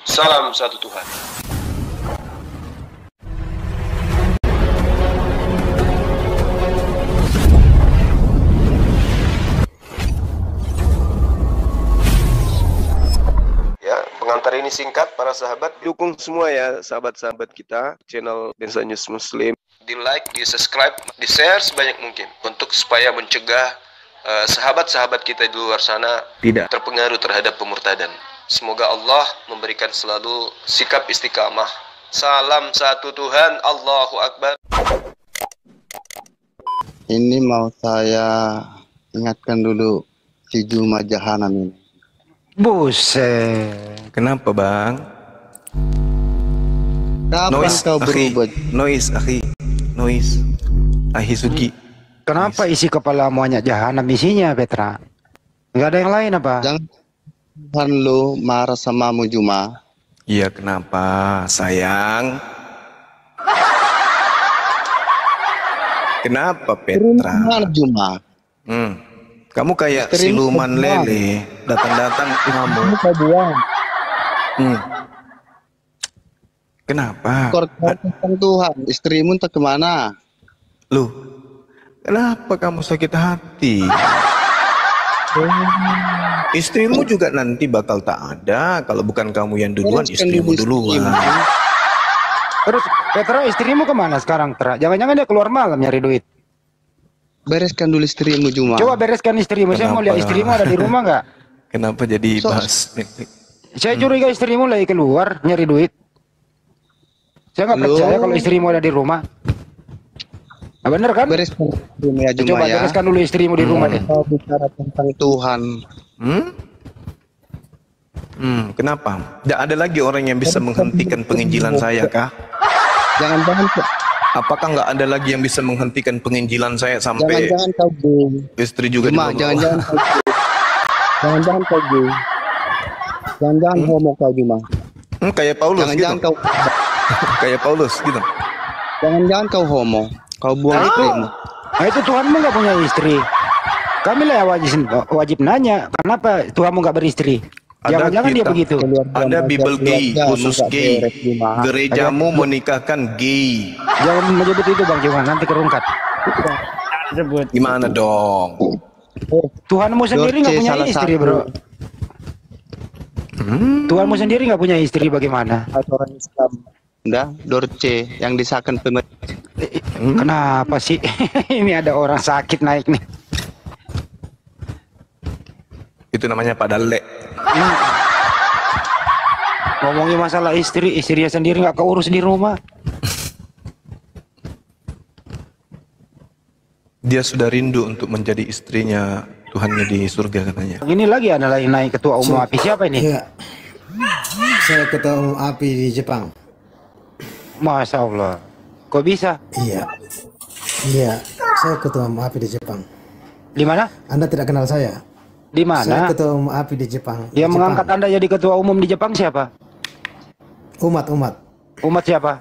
Salam satu Tuhan. Ya, pengantar ini singkat para sahabat. Dukung semua ya sahabat-sahabat kita channel Densa News Muslim. Di like, di subscribe, di share sebanyak mungkin untuk supaya mencegah sahabat-sahabat kita di luar sana tidak terpengaruh terhadap pemurtadan. Semoga Allah memberikan selalu sikap istiqamah. Salam satu Tuhan, Allahu Akbar. Ini mau saya ingatkan dulu si Juma Jahanam ini. Buset. Kenapa bang? Kapan Noise, kau berubah? Noise. Ahisugi. Kenapa isi kepala banyak jahanam isinya, Petra? Enggak ada yang lain apa? Jangan Tuhan lu marah samamu Juma. Iya kenapa sayang? Kenapa Petra? Mana Juma? Kamu kayak siluman lele, datang-datang kamu. Kau buang. Kenapa? Korban Tuhan, istrimu entah kemana? Loh, kenapa kamu sakit hati? Istrimu juga nanti bakal tak ada. Kalau bukan kamu yang duluan, istrimu duluan. Terus Petra, istrimu kemana sekarang, Petra? Jangan-jangan dia keluar malam nyari duit. Bereskan dulu istrimu Juma. Coba bereskan istrimu. Saya mau lihat istrimu ada di rumah nggak? Kenapa jadi bahas? Saya curiga istrimu lagi keluar nyari duit. Saya nggak percaya kalau istrimu ada di rumah. Nah, bener kan? Bereskan istrimu ya Juma. Coba ya. bereskan dulu istrimu di rumah deh. Kau bicara tentang Tuhan. Kenapa? Tidak ada lagi orang yang bisa menghentikan penginjilan saya kah? Jangan-jangan Apakah nggak ada lagi yang bisa menghentikan penginjilan saya sampai jangan-jangan kau gay. istri juga Juma, dibawa? jangan-jangan kau gay. Jangan-jangan kau gay. Jangan-jangan homo kau Juma. Kayak Paulus Jangan-jangan gitu. kau Kayak Paulus gitu. jangan-jangan kau homo. Kau buang istrimu. Nah itu Tuhanmu nggak punya istri. Kami lah wajib nanya. Kenapa Tuhanmu nggak beristri? Jangan-jangan dia begitu. Ada Bible gay, khusus gay. Gerejamu menikahkan gay. Jangan menyebut itu Bang Johan, nanti kerungkat. Gimana dong? Tuhanmu sendiri nggak punya istri, bro. Tuhanmu sendiri nggak punya istri, bagaimana? Orang Islam. Udah, Dorce yang disahkan pemerintah. Kenapa sih? Ini ada orang sakit naik nih. Itu namanya padale. Ngomongin masalah istri, istrinya sendiri nggak keurus di rumah. Dia sudah rindu untuk menjadi istrinya Tuhannya di surga katanya. Ini lagi ada lagi naik ketua umum API, siapa ini? Iya. Saya ketua umum API di Jepang. Masya Allah. Kok bisa? Iya. Iya, saya ketua umum API di Jepang. Di mana? Anda tidak kenal saya? Di Saya mana? ketua umum API di Jepang. Yang mengangkat Anda jadi ketua umum di Jepang siapa? Umat. Umat siapa?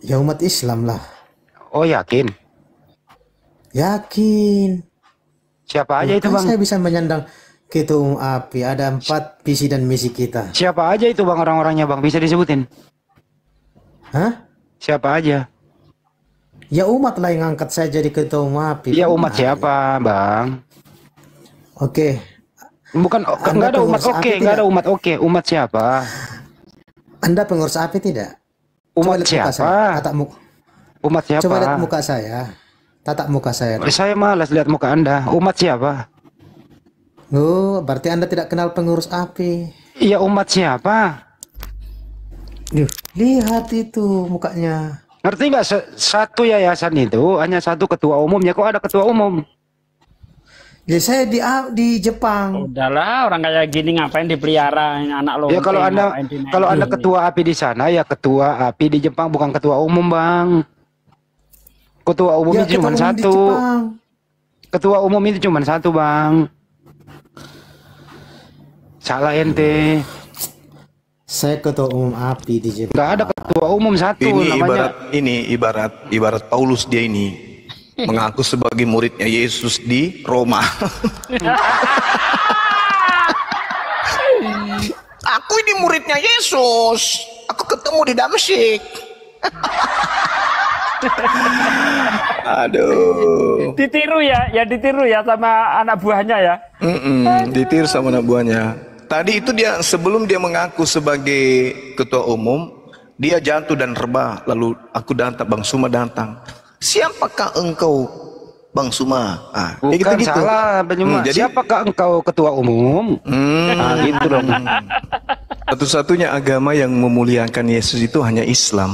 Ya umat Islam lah. Oh yakin? Yakin. Siapa aja itu Kan Bang? saya bisa menyandang ketua umum API. Ada 4 visi dan misi kita. Siapa aja itu Bang orang-orangnya Bang? Bisa disebutin? Hah? Siapa aja? Ya umat lah yang angkat saya jadi ketua umum API. Iya umat siapa Bang? Oke. Bukan, enggak ada umat oke, enggak ada umat oke. Umat siapa? Anda pengurus API tidak? Umat Coba lihat muka saya. siapa? Tatap muka. Umat siapa? Coba lihat muka saya. Tatap muka saya. Saya malas lihat muka Anda. Umat siapa? Oh, berarti Anda tidak kenal pengurus API. Iya umat siapa? Lihat itu mukanya. Ngerti nggak satu yayasan itu hanya satu ketua umumnya, kok ada ketua umum? Ya saya di Jepang. Udahlah, orang kayak gini ngapain dipelihara anak lo? Ya kalau Anda ketua API di sana ya ketua API di Jepang, bukan ketua umum Bang. Ketua umum Ya, itu cuma ketua umum di satu. Jepang. Ketua umum itu cuma satu Bang. Salah ente. Saya ketua umum API di Jepang. Nggak ada ketua umum satu namanya. Ibarat Paulus dia ini mengaku sebagai muridnya Yesus di Roma. Aku ini muridnya Yesus. Aku ketemu di Damsyik. Aduh. Ditiru ya ditiru ya sama anak buahnya ya. Ditiru sama anak buahnya. Tadi itu dia sebelum dia mengaku sebagai ketua umum, dia jatuh dan rebah. Lalu aku datang, Bang Suma datang. Siapakah engkau, Bang Suma? Bukan gitu-gitu. salah, Banyuma. Jadi Siapakah engkau ketua umum? Gitu dong. Satu-satunya agama yang memuliakan Yesus itu hanya Islam.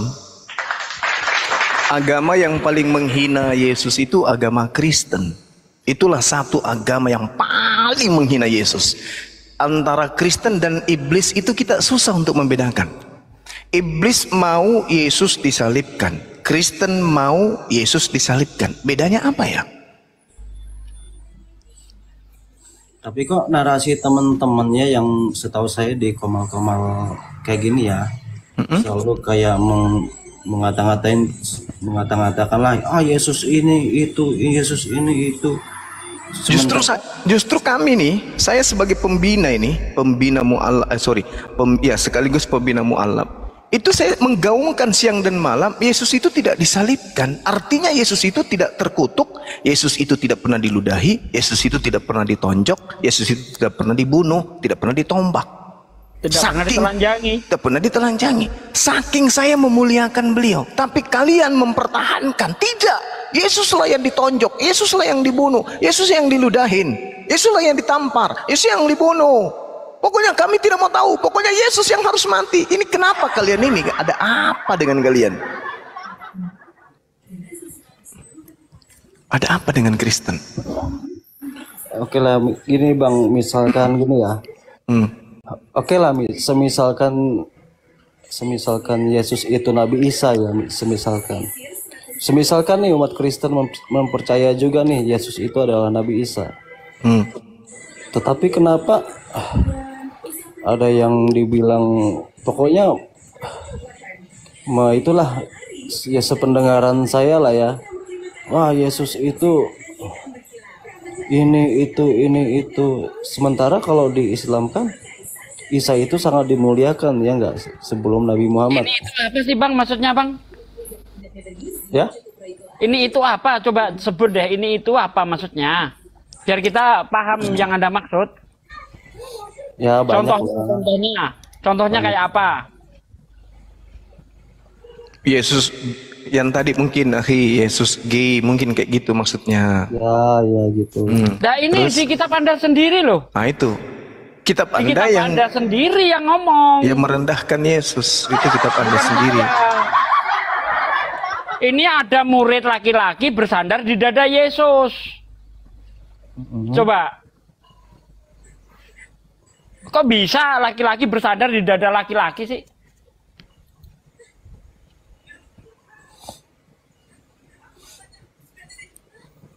Agama yang paling menghina Yesus itu agama Kristen. Itulah satu agama yang paling menghina Yesus. Antara Kristen dan iblis itu kita susah untuk membedakan. Iblis mau Yesus disalibkan, Kristen mau Yesus disalibkan. Bedanya apa ya? Tapi kok narasi teman-temannya yang setahu saya di komal-komal kayak gini ya, selalu kayak mengata-ngatain lah, Yesus ini itu, Yesus ini itu. Justru kami nih, saya sebagai pembina ini, pembina mu'alaf, sekaligus pembina mu'alaf. Itu saya menggaungkan siang dan malam, Yesus itu tidak disalibkan. Artinya Yesus itu tidak terkutuk, Yesus itu tidak pernah diludahi, Yesus itu tidak pernah ditonjok, Yesus itu tidak pernah dibunuh, tidak pernah ditombak. Tidak pernah ditelanjangi. Saking saya memuliakan beliau, tapi kalian mempertahankan. Tidak, Yesuslah yang ditonjok, Yesuslah yang dibunuh, Yesus yang diludahin, Yesuslah yang ditampar, Yesus yang dibunuh. Pokoknya kami tidak mau tahu, pokoknya Yesus yang harus mati. Ini kenapa kalian ini? Ada apa dengan kalian? Ada apa dengan Kristen? Oke lah, gini Bang, misalkan gini ya. Oke lah, semisalkan Yesus itu Nabi Isa ya, semisalkan nih umat Kristen mempercaya juga nih Yesus itu adalah Nabi Isa. Tetapi kenapa ada yang dibilang pokoknya itulah ya sependengaran saya lah ya. Wah, Yesus itu ini itu. Sementara kalau di Islam kan Isa itu sangat dimuliakan ya enggak sebelum Nabi Muhammad. Ini itu apa sih Bang maksudnya Bang? Ya? Ini itu apa? Coba sebut deh, ini itu apa maksudnya? Biar kita paham yang Anda maksud. Ya, banyak. Contohnya kayak apa? Yesus yang tadi mungkin Yesus gay, mungkin kayak gitu maksudnya. Ya gitu. Nah ini Terus? di kitab Anda sendiri loh. Nah itu. Kitab Anda yang Anda sendiri yang ngomong. yang merendahkan Yesus. Itu kitab Anda sendiri. Ini ada murid laki-laki bersandar di dada Yesus. Coba. Kok bisa laki-laki bersandar di dada laki-laki sih?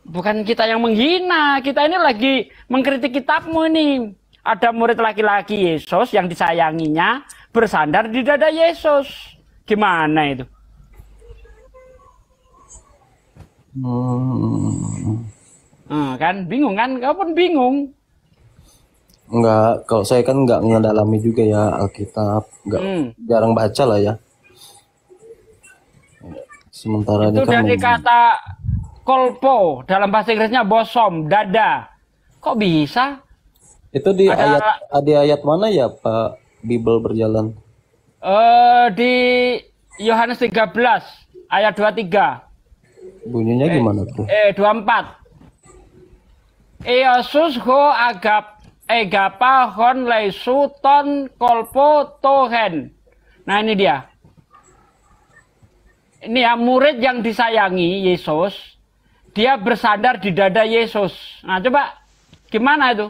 Bukan kita yang menghina, kita ini lagi mengkritik kitabmu ini. Ada murid laki-laki Yesus yang disayanginya bersandar di dada Yesus. Gimana itu? Kan bingung kan? Kau pun bingung. Enggak, kalau saya kan enggak ngedalami juga ya Alkitab, enggak jarang baca lah ya. Sementara itu ini kan dari kata kolpo, dalam bahasa Inggrisnya bosom, dada. Kok bisa? Itu di ayat mana ya Pak Bible berjalan? Di Yohanes 13 ayat 23. Bunyinya gimana tuh? 24. Yesus ho agapa hon leisu ton kolpo tohen. Nah ini dia. Ini ya murid yang disayangi Yesus. Dia bersandar di dada Yesus. Nah coba gimana itu?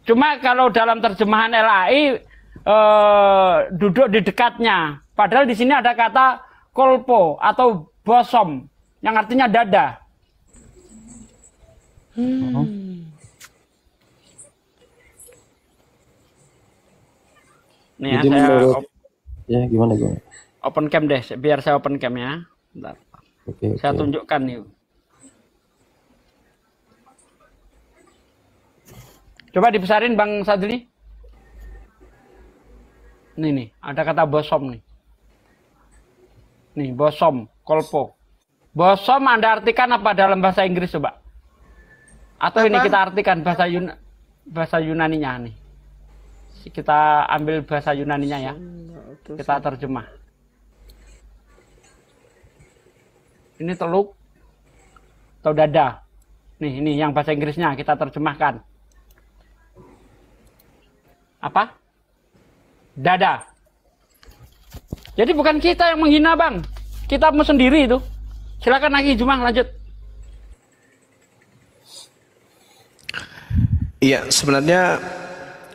Cuma kalau dalam terjemahan LAI duduk di dekatnya. Padahal di sini ada kata kolpo atau bosom yang artinya dada. Nih ya, Jadi saya gimana? Open cam deh, biar saya open cam ya. Bentar. Oke. Saya tunjukkan nih. Coba dibesarin Bang Sadli. Nih, ada kata bosom nih. Nih, bosom, kolpo. Bosom Anda artikan apa dalam bahasa Inggris coba? Atau ini kita artikan bahasa Yunaninya nih. Kita ambil bahasa Yunaninya ya. Kita terjemah. Ini teluk atau dada. Nih, ini yang bahasa Inggrisnya kita terjemahkan. Apa? Dada. Jadi bukan kita yang menghina Bang. Kitabmu sendiri itu. Silakan lagi Jumang lanjut. Iya, sebenarnya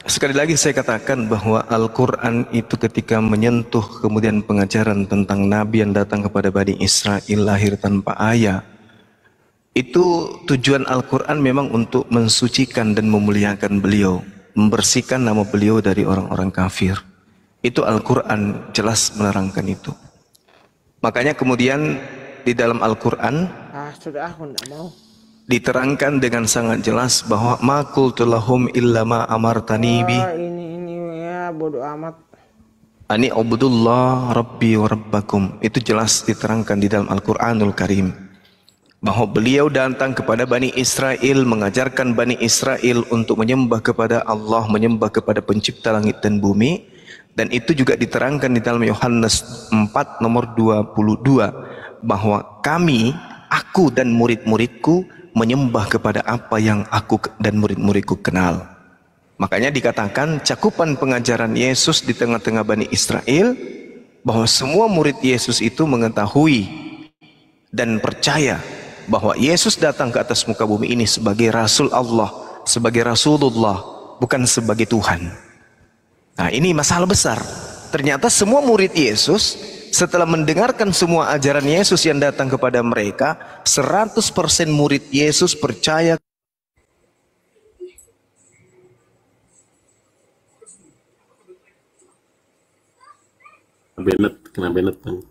sekali lagi saya katakan bahwa Al-Quran itu ketika menyentuh kemudian pengajaran tentang Nabi yang datang kepada Bani Israel lahir tanpa ayah. Itu tujuan Al-Quran memang untuk mensucikan dan memuliakan beliau. Membersihkan nama beliau dari orang-orang kafir. Itu Al-Quran jelas menerangkan itu. Makanya kemudian di dalam Al-Quran sudah aku enggak mau. Diterangkan dengan sangat jelas bahwa ma qultu lahum illa ma amartani bi. Ini ya bodoh amat. Ani ubudullah rabbi wa rabbakum. Itu jelas diterangkan di dalam Al-Qur'anul Karim. Bahwa beliau datang kepada Bani Israel, mengajarkan Bani Israel untuk menyembah kepada Allah, menyembah kepada pencipta langit dan bumi. Dan itu juga diterangkan di dalam Yohanes 4 nomor 22. Bahwa kami, aku dan murid-muridku menyembah kepada apa yang aku dan murid-muridku kenal. Makanya dikatakan cakupan pengajaran Yesus di tengah-tengah Bani Israel, bahwa semua murid Yesus itu mengetahui dan percaya bahwa Yesus datang ke atas muka bumi ini sebagai Rasul Allah, sebagai Rasulullah, bukan sebagai Tuhan. Nah, ini masalah besar. Ternyata semua murid Yesus setelah mendengarkan semua ajaran Yesus yang datang kepada mereka, 100% murid Yesus percaya. Kena Bennett Bang.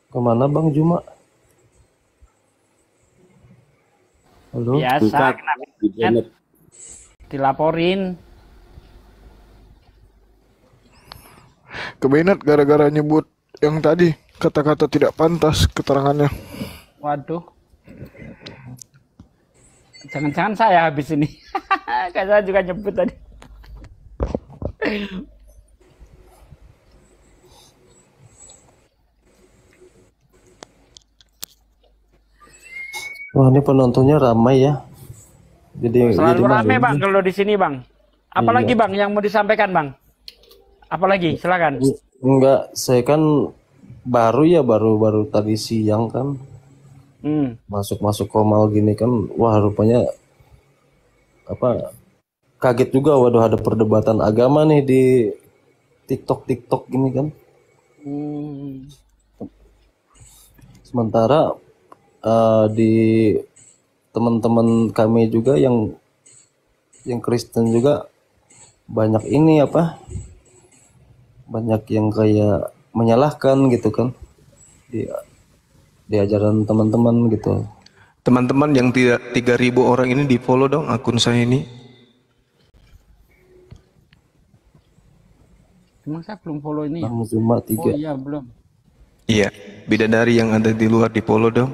Kemana Bang Juma? Halo? Biasa, kena dilaporin. Ke Bennett gara-gara nyebut yang tadi kata-kata tidak pantas keterangannya. Waduh. Jangan-jangan saya habis ini. Kayak saya juga nyebut tadi. Wah, ini penontonnya ramai ya. Selalu ramai Bang kalau di sini Bang. Apalagi Bang yang mau disampaikan Bang? Apalagi silakan. Enggak, saya kan baru tadi siang kan. Masuk Komal gini kan, wah rupanya kaget juga, waduh ada perdebatan agama nih di TikTok gini kan. Sementara di teman-teman kami juga yang Kristen juga banyak ini banyak yang kayak menyalahkan gitu kan di ajaran teman-teman gitu. Teman-teman yang tidak 3.000 orang ini di follow dong akun saya ini. Emang saya belum follow ini ya? Cuma 3. Oh iya belum. Iya, bidadari yang ada di luar di follow dong.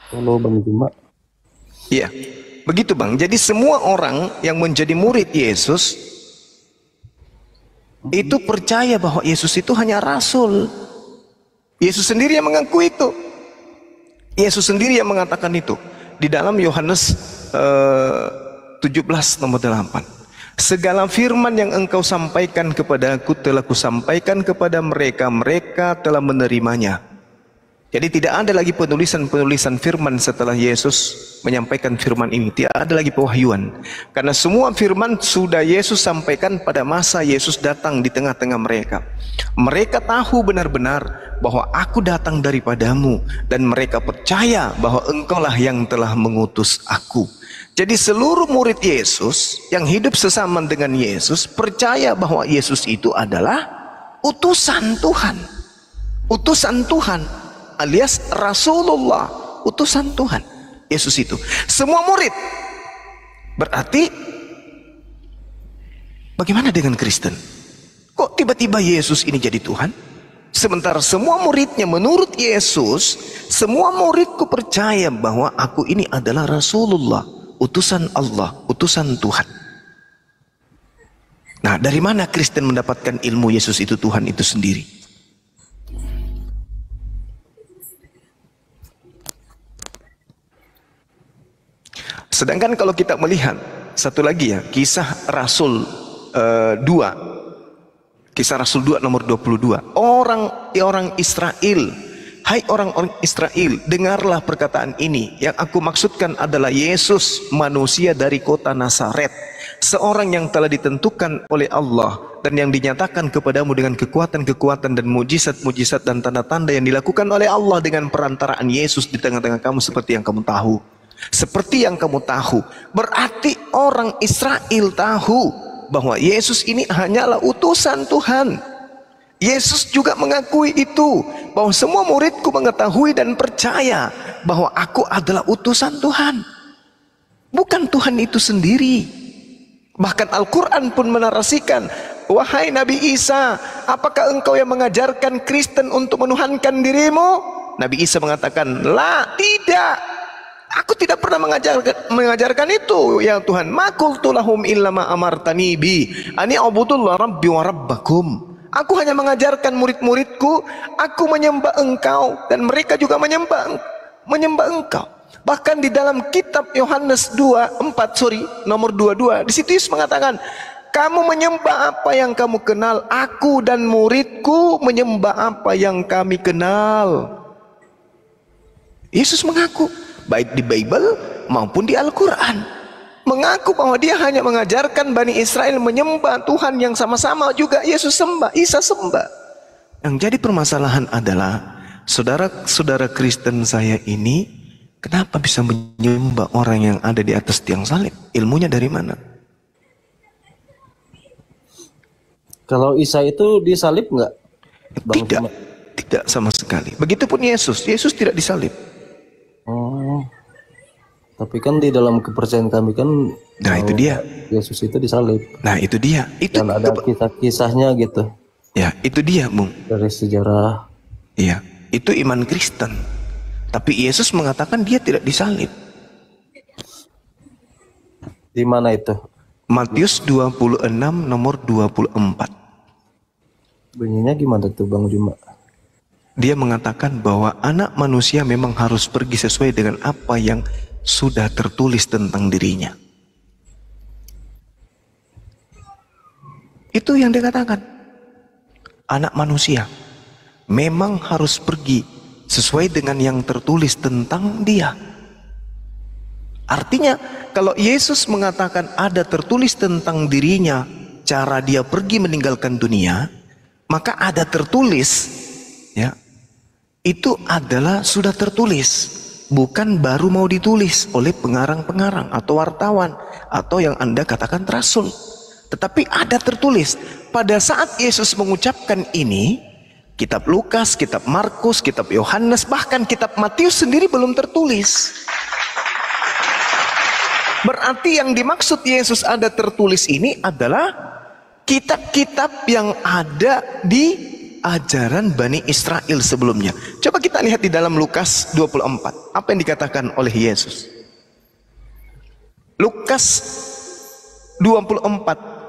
Follow Bang Juma. Iya, begitu Bang. Jadi semua orang yang menjadi murid Yesus itu percaya bahwa Yesus itu hanya Rasul. Yesus sendiri yang mengaku itu. Yesus sendiri yang mengatakan itu. Di dalam Yohanes 17 nomor 8. Segala firman yang engkau sampaikan kepadaku telah kusampaikan kepada mereka. Mereka telah menerimanya. Jadi tidak ada lagi penulisan firman setelah Yesus menyampaikan firman ini. Tidak ada lagi pewahyuan. Karena semua firman sudah Yesus sampaikan pada masa Yesus datang di tengah-tengah mereka. Mereka tahu benar-benar bahwa aku datang daripadamu. Dan mereka percaya bahwa engkaulah yang telah mengutus aku. Jadi seluruh murid Yesus yang hidup sesama dengan Yesus percaya bahwa Yesus itu adalah utusan Tuhan. Utusan Tuhan alias Rasulullah, utusan Tuhan. Yesus itu semua murid. Berarti bagaimana dengan Kristen? Kok tiba-tiba Yesus ini jadi Tuhan? Sementara semua muridnya menurut Yesus, semua muridku percaya bahwa aku ini adalah Rasulullah, utusan Allah, utusan Tuhan. Nah, dari mana Kristen mendapatkan ilmu Yesus itu Tuhan itu sendiri? Sedangkan kalau kita melihat satu lagi ya, kisah Rasul 2, kisah Rasul 2 nomor 22. Orang Israel, hai orang-orang Israel, dengarlah perkataan ini. Yang aku maksudkan adalah Yesus, manusia dari kota Nazaret, seorang yang telah ditentukan oleh Allah dan yang dinyatakan kepadamu dengan kekuatan-kekuatan dan mujizat-mujizat dan tanda-tanda yang dilakukan oleh Allah dengan perantaraan Yesus di tengah-tengah kamu, seperti yang kamu tahu. Seperti yang kamu tahu, berarti orang Israel tahu bahwa Yesus ini hanyalah utusan Tuhan. Yesus juga mengakui itu, bahwa semua muridku mengetahui dan percaya bahwa aku adalah utusan Tuhan, bukan Tuhan itu sendiri. Bahkan Al-Quran pun menarasikan, wahai Nabi Isa, apakah engkau yang mengajarkan Kristen untuk menuhankan dirimu? Nabi Isa mengatakan, la, tidak, aku tidak pernah mengajarkan itu ya Tuhan. Ma qultu lahum illa ma amartani bi ani a'budullah rabbi wa rabbakum. Aku hanya mengajarkan murid-muridku, aku menyembah engkau dan mereka juga menyembah engkau. Bahkan di dalam kitab Yohanes 4 nomor 22, di situ Yesus mengatakan, kamu menyembah apa yang kamu kenal, aku dan muridku menyembah apa yang kami kenal. Yesus mengaku, baik di Bible maupun di Al-Quran, mengaku bahwa dia hanya mengajarkan Bani Israel menyembah Tuhan yang sama-sama juga Yesus sembah, Isa sembah. Yang jadi permasalahan adalah saudara-saudara Kristen saya ini kenapa bisa menyembah orang yang ada di atas tiang salib? Ilmunya dari mana? Kalau Isa itu disalib nggak? Tidak sama sekali. Begitupun Yesus tidak disalib. Oh, tapi kan di dalam kepercayaan kami kan, nah itu dia, Yesus itu disalib. Nah itu dia, itu dan ada kisah-kisahnya gitu. Ya itu dia, Bung. Dari sejarah. Iya, itu iman Kristen. Tapi Yesus mengatakan dia tidak disalib. Di mana itu? Matius 26 nomor 24. Bunyinya gimana tuh Bang Juma? Dia mengatakan bahwa anak manusia memang harus pergi sesuai dengan apa yang sudah tertulis tentang dirinya. Itu yang dikatakan. Anak manusia memang harus pergi sesuai dengan yang tertulis tentang dia. Artinya kalau Yesus mengatakan ada tertulis tentang dirinya cara dia pergi meninggalkan dunia, maka ada tertulis, ya, itu adalah sudah tertulis, bukan baru mau ditulis oleh pengarang-pengarang atau wartawan atau yang Anda katakan rasul. Tetapi ada tertulis. Pada saat Yesus mengucapkan ini, kitab Lukas, kitab Markus, kitab Yohanes, bahkan kitab Matius sendiri belum tertulis. Berarti yang dimaksud Yesus ada tertulis ini adalah kitab-kitab yang ada di ajaran Bani Israel sebelumnya. Coba kita lihat di dalam Lukas 24. Apa yang dikatakan oleh Yesus? Lukas 24.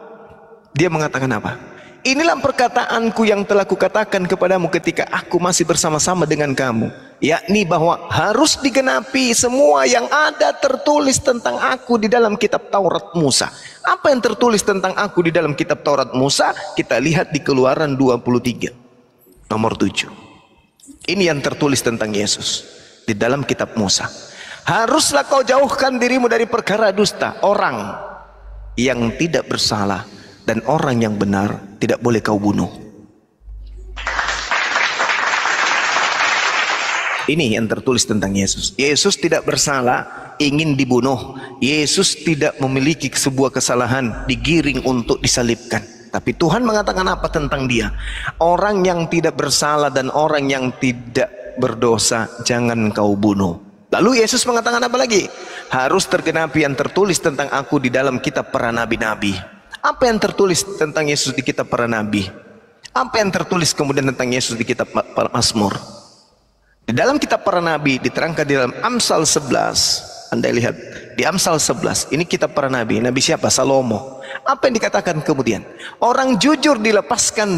Dia mengatakan apa? Inilah perkataanku yang telah kukatakan kepadamu ketika aku masih bersama-sama dengan kamu, yakni bahwa harus digenapi semua yang ada tertulis tentang aku di dalam kitab Taurat Musa. Apa yang tertulis tentang aku di dalam kitab Taurat Musa? Kita lihat di Keluaran 23 nomor 7. Ini yang tertulis tentang Yesus di dalam kitab Musa. Haruslah kau jauhkan dirimu dari perkara dusta, orang yang tidak bersalah, dan orang yang benar tidak boleh kau bunuh. Ini yang tertulis tentang Yesus. Yesus tidak bersalah, ingin dibunuh. Yesus tidak memiliki sebuah kesalahan, digiring untuk disalibkan. Tapi Tuhan mengatakan apa tentang dia? Orang yang tidak bersalah dan orang yang tidak berdosa jangan kau bunuh. Lalu Yesus mengatakan apa lagi? Harus tergenapi yang tertulis tentang aku di dalam kitab para nabi-nabi. Apa yang tertulis tentang Yesus di kitab para nabi? Apa yang tertulis kemudian tentang Yesus di kitab Mazmur? Di dalam kitab para nabi diterangkan di dalam Amsal 11. Anda lihat di Amsal 11, ini kitab para nabi. Nabi siapa? Salomo. Apa yang dikatakan kemudian? Orang jujur dilepaskan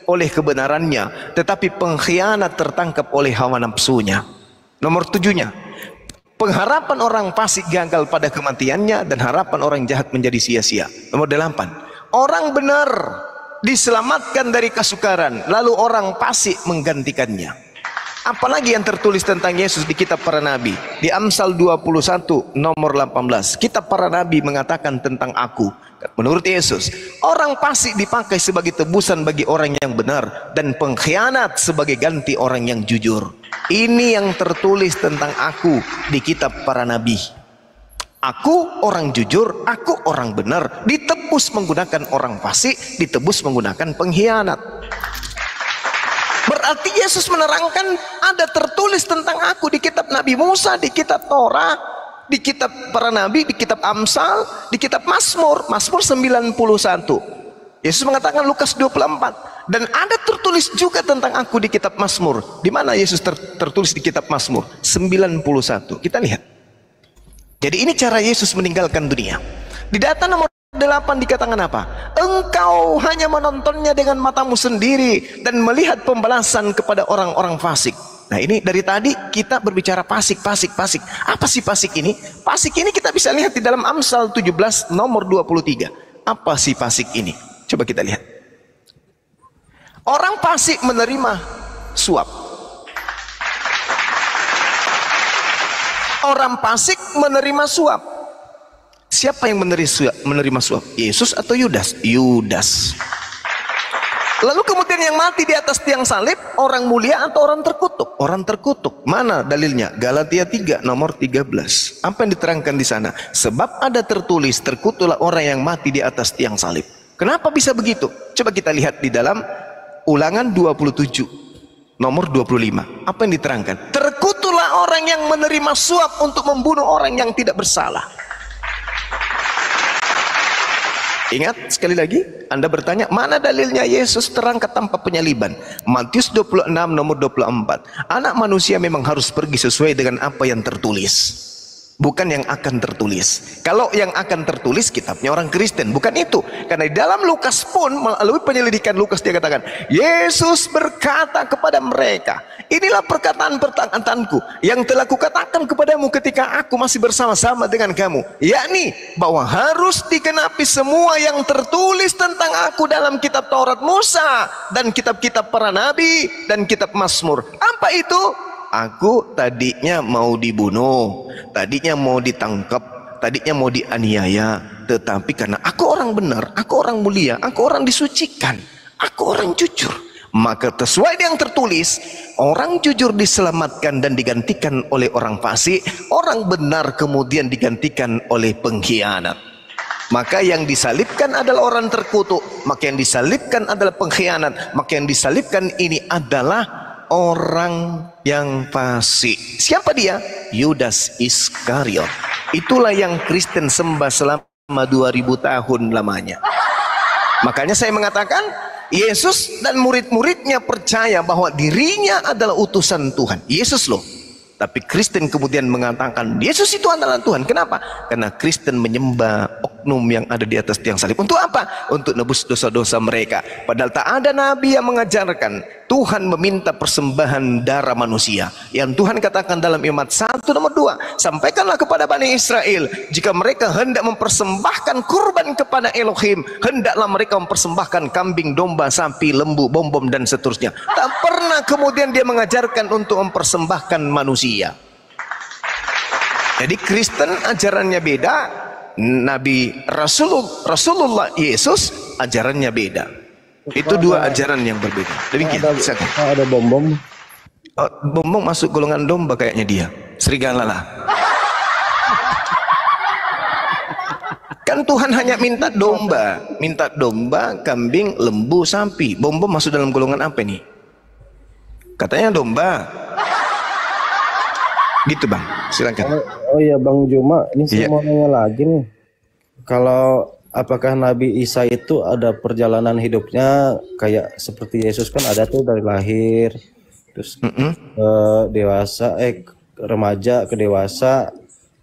oleh kebenarannya, tetapi pengkhianat tertangkap oleh hawa nafsunya. Nomor 7-nya, pengharapan orang fasik gagal pada kematiannya dan harapan orang jahat menjadi sia-sia. Nomor 8, orang benar diselamatkan dari kesukaran, lalu orang fasik menggantikannya. Apalagi yang tertulis tentang Yesus di kitab para nabi? Di Amsal 21 nomor 18, kitab para nabi mengatakan tentang aku. Menurut Yesus, orang fasik dipakai sebagai tebusan bagi orang yang benar dan pengkhianat sebagai ganti orang yang jujur. Ini yang tertulis tentang aku di kitab para nabi. Aku orang jujur, aku orang benar, ditebus menggunakan orang fasik, ditebus menggunakan pengkhianat. Berarti Yesus menerangkan ada tertulis tentang aku di kitab Nabi Musa, di kitab Torah, di kitab para nabi, di kitab Amsal, di kitab Mazmur, Mazmur 91. Yesus mengatakan Lukas 24. Dan ada tertulis juga tentang aku di kitab Mazmur. Di mana Yesus tertulis di kitab Mazmur? 91. Kita lihat. Jadi ini cara Yesus meninggalkan dunia. Di data nomor 8 dikatakan apa? Engkau hanya menontonnya dengan matamu sendiri dan melihat pembalasan kepada orang-orang fasik. Nah ini dari tadi kita berbicara fasik. Apa sih fasik ini? Fasik ini kita bisa lihat di dalam Amsal 17 nomor 23. Apa sih fasik ini? Coba kita lihat. Orang fasik menerima suap. Orang fasik menerima suap. Siapa yang menerima suap? Yesus atau Yudas? Yudas. Lalu kemudian yang mati di atas tiang salib, orang mulia atau orang terkutuk? Orang terkutuk. Mana dalilnya? Galatia 3 nomor 13. Apa yang diterangkan di sana? Sebab ada tertulis, terkutuklah orang yang mati di atas tiang salib. Kenapa bisa begitu? Coba kita lihat di dalam Ulangan 27 nomor 25. Apa yang diterangkan? Terkutuklah orang yang menerima suap untuk membunuh orang yang tidak bersalah. Ingat sekali lagi, Anda bertanya, mana dalilnya Yesus terangkat tanpa penyaliban? Matius 26 nomor 24. Anak manusia memang harus pergi sesuai dengan apa yang tertulis, bukan yang akan tertulis. Kalau yang akan tertulis kitabnya orang Kristen, bukan itu. Karena di dalam Lukas pun melalui penyelidikan Lukas dia katakan, Yesus berkata kepada mereka, inilah perkataan-perkataanku yang telah kukatakan kepadamu ketika aku masih bersama-sama dengan kamu, yakni bahwa harus digenapi semua yang tertulis tentang aku dalam kitab Taurat Musa dan kitab-kitab para nabi dan kitab Mazmur. Apa itu? Aku tadinya mau dibunuh, tadinya mau ditangkap, tadinya mau dianiaya, tetapi karena aku orang benar, aku orang mulia, aku orang disucikan, aku orang jujur, maka sesuai yang tertulis, orang jujur diselamatkan dan digantikan oleh orang fasik, orang benar kemudian digantikan oleh pengkhianat. Maka yang disalibkan adalah orang terkutuk, maka yang disalibkan adalah pengkhianat, maka yang disalibkan ini adalah orang yang fasik. Siapa dia? Yudas Iskariot. Itulah yang Kristen sembah selama 2000 tahun lamanya. Makanya saya mengatakan Yesus dan murid-muridnya percaya bahwa dirinya adalah utusan Tuhan. Yesus loh. Tapi Kristen kemudian mengatakan Yesus itu adalah Tuhan. Kenapa? Karena Kristen menyembah oknum yang ada di atas tiang salib. Untuk apa? Untuk nebus dosa-dosa mereka. Padahal tak ada nabi yang mengajarkan Tuhan meminta persembahan darah manusia. Yang Tuhan katakan dalam Imamat 1 nomor 2, sampaikanlah kepada Bani Israel, jika mereka hendak mempersembahkan kurban kepada Elohim, hendaklah mereka mempersembahkan kambing, domba, sapi, lembu, bom-bom dan seterusnya. Tak pernah kemudian dia mengajarkan untuk mempersembahkan manusia. Jadi Kristen ajarannya beda, Nabi Rasulullah Yesus ajarannya beda. Itu dua ajaran yang berbeda. Demikian. Ada bom-bom. Oh, bom-bom masuk golongan domba kayaknya dia. Serigala lah. Kan Tuhan hanya minta domba, kambing, lembu, sapi. Bombo masuk dalam golongan apa nih? Katanya domba. Gitu Bang, silakan. Oh iya Bang Juma, ini saya Iya. mau nanya lagi nih. Kalau apakah Nabi Isa itu ada perjalanan hidupnya kayak seperti Yesus, kan ada tuh dari lahir terus dewasa, remaja ke dewasa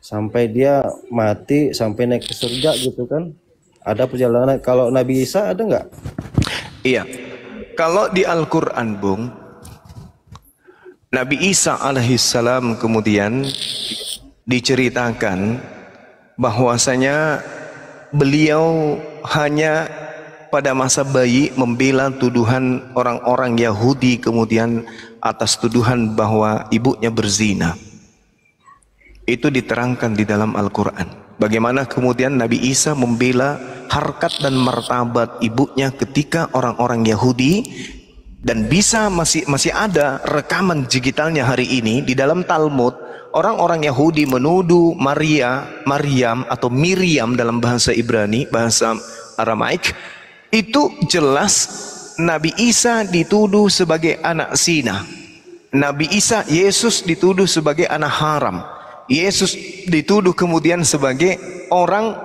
sampai dia mati sampai naik ke surga gitu kan? Ada perjalanan. Kalau Nabi Isa ada nggak? Iya. Kalau di Al-Qur'an, Bung, Nabi Isa alaihissalam kemudian diceritakan bahwasanya beliau hanya pada masa bayi membela tuduhan orang-orang Yahudi kemudian atas tuduhan bahwa ibunya berzina. Itu diterangkan di dalam Al-Quran. Bagaimana kemudian Nabi Isa membela harkat dan martabat ibunya ketika orang-orang Yahudi, dan bisa masih ada rekaman digitalnya hari ini di dalam Talmud. Orang-orang Yahudi menuduh Maryam atau Miriam dalam bahasa Ibrani, bahasa Aramaik. Itu jelas Nabi Isa dituduh sebagai anak zina. Nabi Isa, Yesus dituduh sebagai anak haram. Yesus dituduh kemudian sebagai orang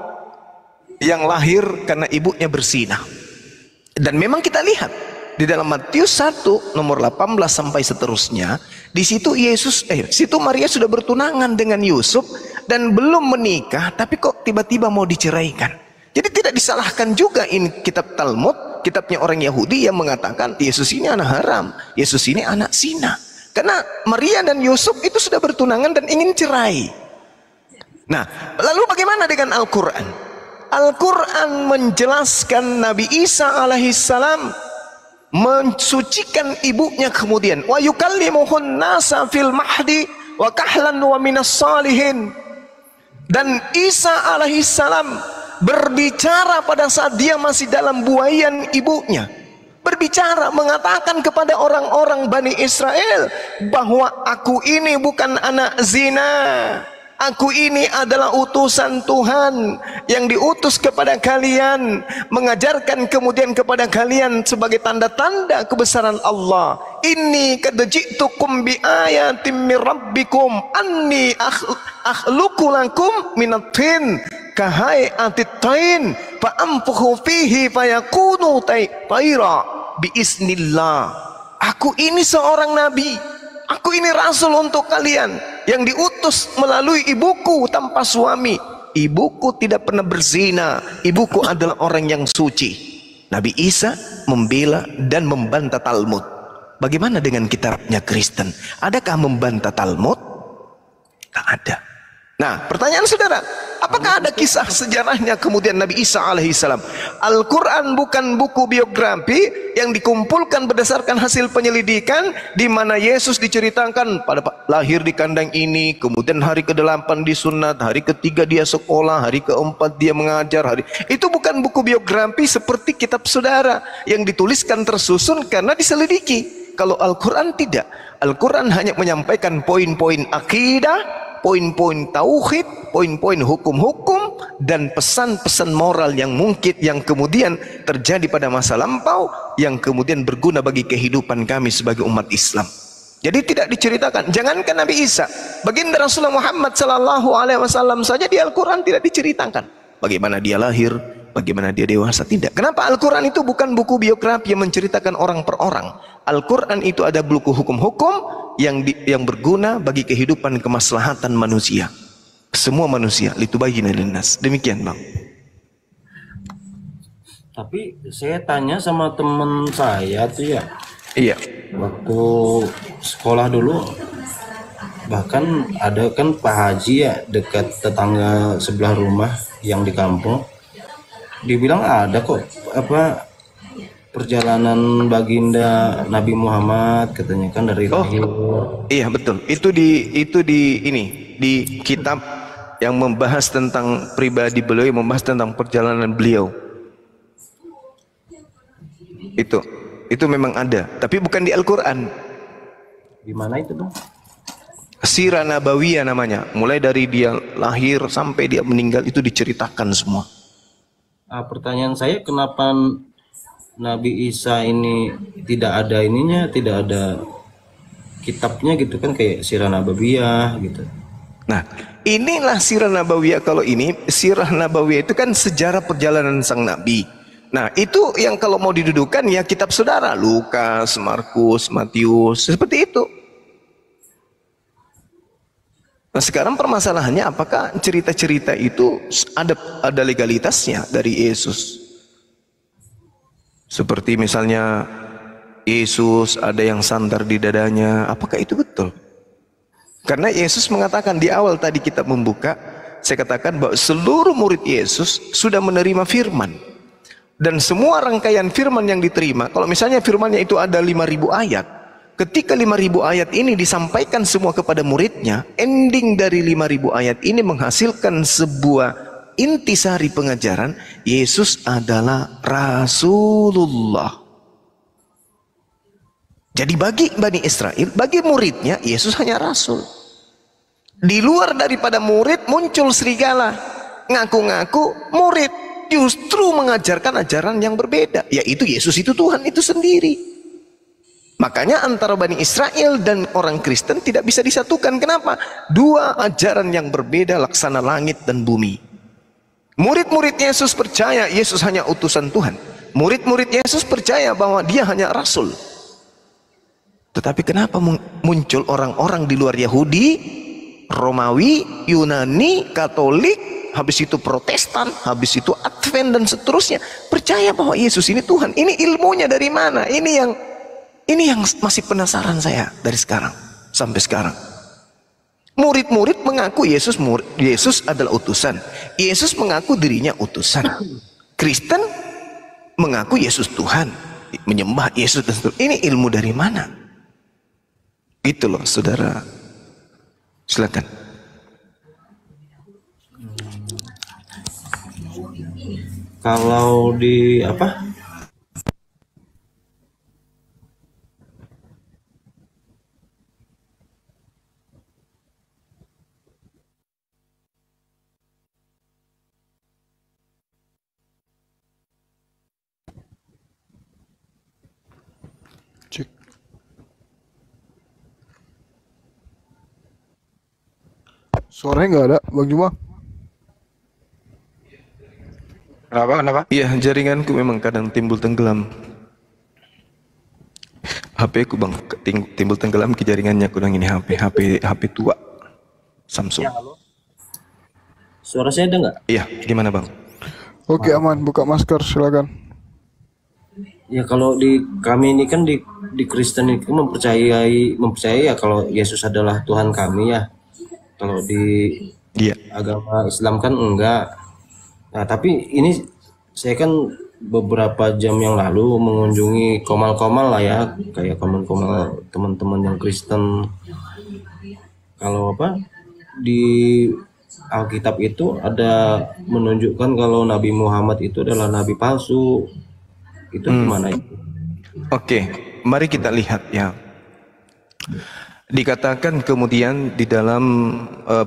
yang lahir karena ibunya berzina. Dan memang kita lihat di dalam Matius 1 nomor 18 sampai seterusnya, di situ situ Maria sudah bertunangan dengan Yusuf dan belum menikah, tapi kok tiba-tiba mau diceraikan. Jadi tidak disalahkan juga ini kitab Talmud, kitabnya orang Yahudi yang mengatakan Yesus ini anak haram, Yesus ini anak zina. Karena Maria dan Yusuf itu sudah bertunangan dan ingin cerai. Nah, lalu bagaimana dengan Al-Quran? Al-Quran menjelaskan Nabi Isa alaihissalam mensucikan ibunya kemudian. Wa yukallimuhun nasa fil mahdi wa kahlan wa minas salihin. Dan Isa alaihissalam berbicara pada saat dia masih dalam buayan ibunya. Berbicara, mengatakan kepada orang-orang Bani Israel bahwa aku ini bukan anak zina, aku ini adalah utusan Tuhan yang diutus kepada kalian, mengajarkan kemudian kepada kalian sebagai tanda-tanda kebesaran Allah. Inni qad ji'tukum bi ayatin mir rabbikum anni akhluqu lakum minat tin kahai'atit tain fa anfukhu fihi fayakunu tayra biiznillah. Aku ini seorang nabi, aku ini rasul untuk kalian yang diutus melalui ibuku tanpa suami. Ibuku tidak pernah berzina, ibuku adalah orang yang suci. Nabi Isa membela dan membantah Talmud. Bagaimana dengan kitabnya Kristen? Adakah membantah Talmud? Tak ada. Nah, pertanyaan saudara, apakah ada kisah sejarahnya kemudian Nabi Isa alaihissalam? Al-Quran bukan buku biografi yang dikumpulkan berdasarkan hasil penyelidikan, di mana Yesus diceritakan pada lahir di kandang ini, kemudian hari ke-8 disunat, hari ke-3 dia sekolah, hari ke-4 dia mengajar. Itu bukan buku biografi seperti kitab saudara yang dituliskan tersusun karena diselidiki. Kalau Al-Quran tidak. Al-Quran hanya menyampaikan poin-poin akidah, poin-poin tauhid, poin-poin hukum-hukum, dan pesan-pesan moral yang mungkin yang kemudian terjadi pada masa lampau yang kemudian berguna bagi kehidupan kami sebagai umat Islam. Jadi tidak diceritakan. Jangankan Nabi Isa, baginda Rasulullah Muhammad sallallahu alaihi wasallam saja di Al-Quran tidak diceritakan bagaimana dia lahir, bagaimana dia dewasa, tidak. Kenapa? Al-Quran itu bukan buku biografi yang menceritakan orang per orang. Al-Quran itu ada buku hukum-hukum yang berguna bagi kehidupan kemaslahatan manusia, semua manusia, litubayyina linnas. Demikian Bang. Tapi saya tanya sama teman saya tuh ya, iya, waktu sekolah dulu, bahkan ada kan Pak Haji ya, dekat tetangga sebelah rumah yang di kampung, dibilang ada kok apa perjalanan baginda Nabi Muhammad, katanya kan dari lahir. Iya betul. Itu di kitab yang membahas tentang pribadi beliau, yang membahas tentang perjalanan beliau. Itu memang ada, tapi bukan di Al-Quran. Di mana itu Bang? Sirah Nabawiyah namanya. Mulai dari dia lahir sampai dia meninggal itu diceritakan semua. Pertanyaan saya, kenapa Nabi Isa ini tidak ada ininya, tidak ada kitabnya gitu kan, kayak Sirah Nabawiyah gitu. Nah, inilah Sirah Nabawiyah. Kalau ini Sirah Nabawiyah itu kan sejarah perjalanan sang Nabi. Nah, itu yang kalau mau didudukan ya kitab saudara, Lukas, Markus, Matius, seperti itu. Nah, sekarang permasalahannya apakah cerita-cerita itu ada legalitasnya dari Yesus? Seperti misalnya Yesus ada yang sandar di dadanya, apakah itu betul? Karena Yesus mengatakan di awal tadi kita membuka, saya katakan bahwa seluruh murid Yesus sudah menerima firman. Dan semua rangkaian firman yang diterima, kalau misalnya firmannya itu ada 5.000 ayat, ketika 5.000 ayat ini disampaikan semua kepada muridnya, ending dari 5.000 ayat ini menghasilkan sebuah intisari pengajaran, Yesus adalah Rasulullah. Jadi bagi Bani Israel, bagi muridnya, Yesus hanya Rasul. Di luar daripada murid muncul serigala, ngaku-ngaku murid, justru mengajarkan ajaran yang berbeda, yaitu Yesus itu Tuhan itu sendiri. Makanya antara Bani Israel dan orang Kristen tidak bisa disatukan. Kenapa? Dua ajaran yang berbeda laksana langit dan bumi. Murid-murid Yesus percaya Yesus hanya utusan Tuhan. Murid-murid Yesus percaya bahwa dia hanya Rasul. Tetapi kenapa muncul orang-orang di luar Yahudi, Romawi, Yunani, Katolik, habis itu Protestan, habis itu Advent dan seterusnya, percaya bahwa Yesus ini Tuhan? Ini ilmunya dari mana? Ini yang masih penasaran saya dari sekarang sampai sekarang. Murid-murid mengaku Yesus adalah utusan. Yesus mengaku dirinya utusan. Kristen mengaku Yesus Tuhan, menyembah Yesus dan seterusnya. Ini ilmu dari mana? Gitu loh, saudara. Silakan. Kalau di apa? Cek. Suaranya nggak ada, Bang Juma. Kenapa? Iya, jaringanku memang kadang timbul tenggelam. HP ku Bang, timbul tenggelam ke jaringannya, kurang ini HP tua Samsung. Ya, halo. Suara saya ada nggak? Iya, gimana Bang? Oke, aman, buka masker silakan. Ya, kalau di kami ini kan di Kristen itu mempercayai ya kalau Yesus adalah Tuhan kami ya. Kalau di agama Islam kan enggak. Nah, tapi ini saya kan beberapa jam yang lalu mengunjungi komal-komal lah ya, kayak komal-komal teman-teman yang Kristen. Kalau apa di Alkitab itu ada menunjukkan kalau Nabi Muhammad itu adalah nabi palsu. Itu gimana itu? Oke, mari kita lihat ya. Dikatakan kemudian di dalam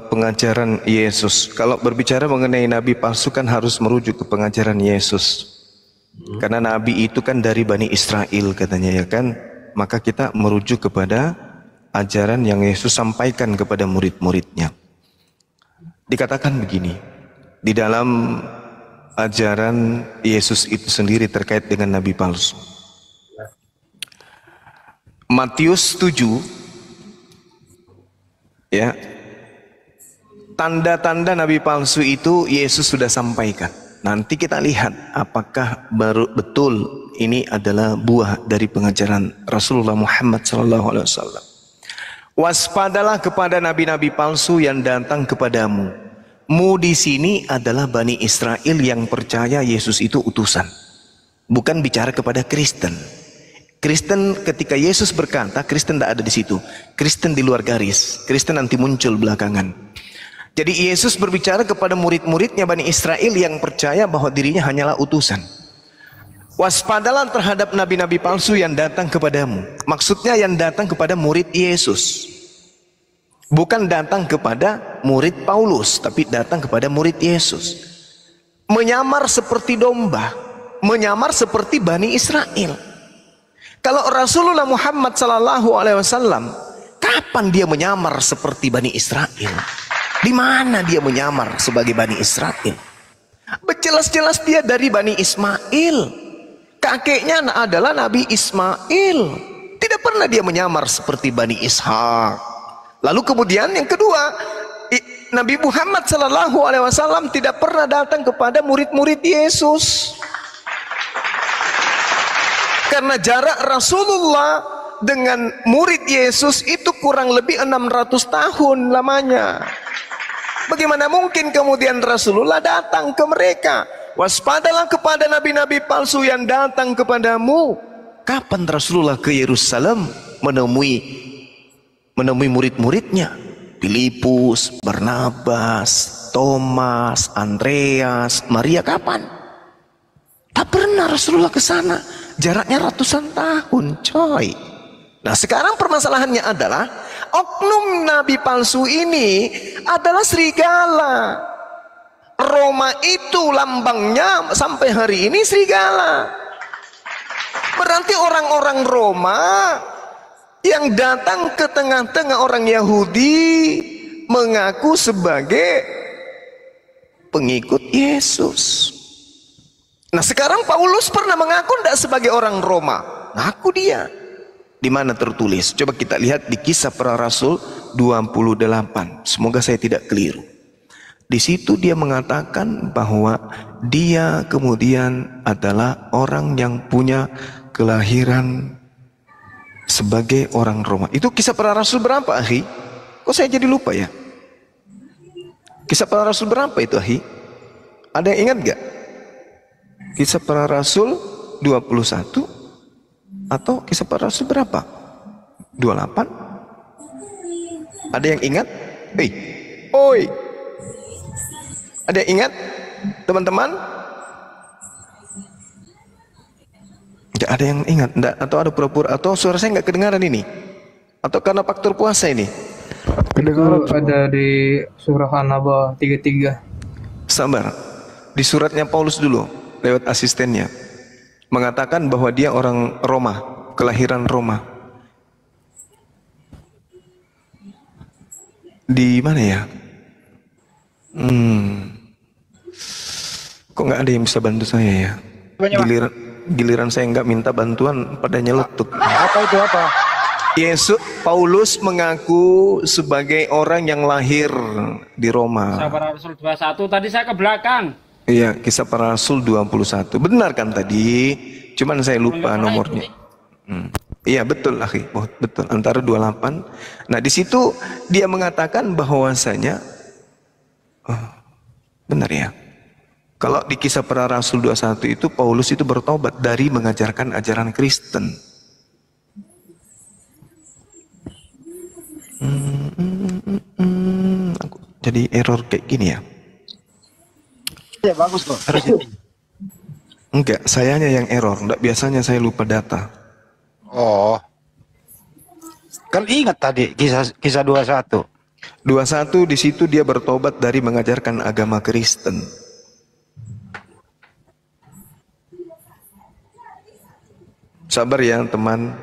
pengajaran Yesus, kalau berbicara mengenai nabi palsu kan harus merujuk ke pengajaran Yesus. Karena nabi itu kan dari Bani Israel katanya ya kan, maka kita merujuk kepada ajaran yang Yesus sampaikan kepada murid-muridnya. Dikatakan begini, di dalam ajaran Yesus itu sendiri terkait dengan nabi palsu. Matius 7 ya, tanda-tanda nabi palsu itu Yesus sudah sampaikan. Nanti kita lihat apakah baru betul ini adalah buah dari pengajaran Rasulullah Muhammad SAW. Waspadalah kepada nabi-nabi palsu yang datang kepadamu. Mu di sini adalah Bani Israel yang percaya Yesus itu utusan. Bukan bicara kepada Kristen. Kristen ketika Yesus berkata, Kristen tidak ada di situ. Kristen di luar garis. Kristen nanti muncul belakangan. Jadi Yesus berbicara kepada murid-muridnya Bani Israel yang percaya bahwa dirinya hanyalah utusan. Waspadalah terhadap nabi-nabi palsu yang datang kepadamu. Maksudnya yang datang kepada murid Yesus. Bukan datang kepada murid Paulus, tapi datang kepada murid Yesus. menyamar seperti domba, menyamar seperti Bani Israel. Kalau Rasulullah Muhammad SAW, kapan dia menyamar seperti Bani Israel? Di mana dia menyamar sebagai Bani Israel? Jelas-jelas dia dari Bani Ismail. Kakeknya adalah Nabi Ismail. Tidak pernah dia menyamar seperti Bani Ishak. Lalu kemudian yang kedua, Nabi Muhammad SAW tidak pernah datang kepada murid-murid Yesus. Karena jarak Rasulullah dengan murid Yesus itu kurang lebih 600 tahun lamanya. Bagaimana mungkin kemudian Rasulullah datang ke mereka? Waspadalah kepada nabi-nabi palsu yang datang kepadamu. Kapan Rasulullah ke Yerusalem menemui murid-muridnya? Filipus, Barnabas, Thomas, Andreas, Maria, kapan? Tak pernah Rasulullah ke sana. Jaraknya ratusan tahun, coy. Nah, sekarang permasalahannya adalah oknum nabi palsu ini adalah serigala. Roma itu lambangnya sampai hari ini serigala. Berarti orang-orang Roma yang datang ke tengah-tengah orang Yahudi mengaku sebagai pengikut Yesus. Nah, sekarang Paulus pernah mengaku tidak sebagai orang Roma. Ngaku dia. Di mana tertulis? Coba kita lihat di Kisah Para Rasul 28. Semoga saya tidak keliru. Di situ dia mengatakan bahwa dia kemudian adalah orang yang punya kelahiran sebagai orang Roma. Itu Kisah Para Rasul berapa, akhi? Kok saya jadi lupa ya? Kisah Para Rasul berapa itu, akhi? Ada yang ingat gak? Kisah Para Rasul 21 atau Kisah Para Rasul berapa? 28? Ada yang ingat? Oi. Ada yang ingat? Teman-teman? Tidak ada yang ingat? Enggak, atau ada pura-pura? Atau suara saya nggak kedengaran ini? Atau karena faktor puasa ini? Kedengaran. Ada di surah An-Naba 33. Sabar. Di suratnya Paulus dulu, lewat asistennya, mengatakan bahwa dia orang Roma, kelahiran Roma. Di mana ya? Kok nggak ada yang bisa bantu saya ya? Giliran saya nggak minta bantuan pada nyeletuk. Apa itu apa? Yesus, Paulus mengaku sebagai orang yang lahir di Roma. Kisah Para Rasul 21, tadi saya ke belakang. Iya, Kisah Para Rasul 21. Benar kan tadi? Cuman saya lupa nomornya. Iya, betul, akhi. Oh, betul. Antara 28. Nah, di situ dia mengatakan bahwasanya benar ya. Kalau di Kisah Para Rasul 21 itu Paulus itu bertobat dari mengajarkan ajaran Kristen. Jadi error kayak gini ya. Ya bagus kok. Enggak, sayanya yang error. Enggak, biasanya saya lupa data. Oh. Kan ingat tadi kisah 21. 21 di situ dia bertobat dari mengajarkan agama Kristen. Sabar ya teman.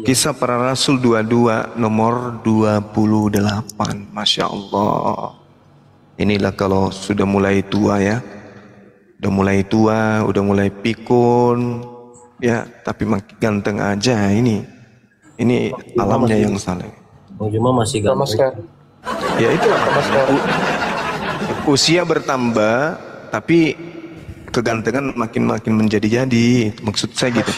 Kisah Para Rasul 22 nomor 28. Masya Allah. Inilah kalau sudah mulai tua ya. Udah mulai tua, udah mulai pikun. Ya, tapi makin ganteng aja ini. Ini alamnya yang salah. Bang Juma masih ganteng. Ya itu usia bertambah, tapi kegantengan makin menjadi-jadi. Maksud saya gitu.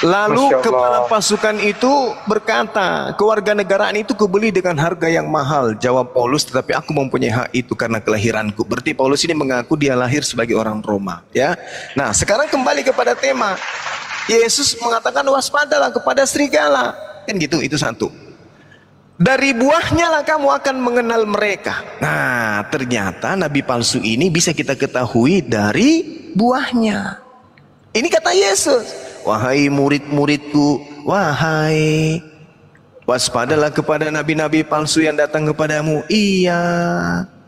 Lalu kepala pasukan itu berkata, kewarganegaraan itu kubeli dengan harga yang mahal. Jawab Paulus, tetapi aku mempunyai hak itu karena kelahiranku. Berarti Paulus ini mengaku dia lahir sebagai orang Roma. Ya. Nah, sekarang kembali kepada tema. Yesus mengatakan waspadalah kepada serigala. Kan gitu, itu satu. Dari buahnya lah kamu akan mengenal mereka. Nah, ternyata nabi palsu ini bisa kita ketahui dari buahnya. Ini kata Yesus. Wahai murid-muridku, wahai, waspadalah kepada nabi-nabi palsu yang datang kepadamu. Iya.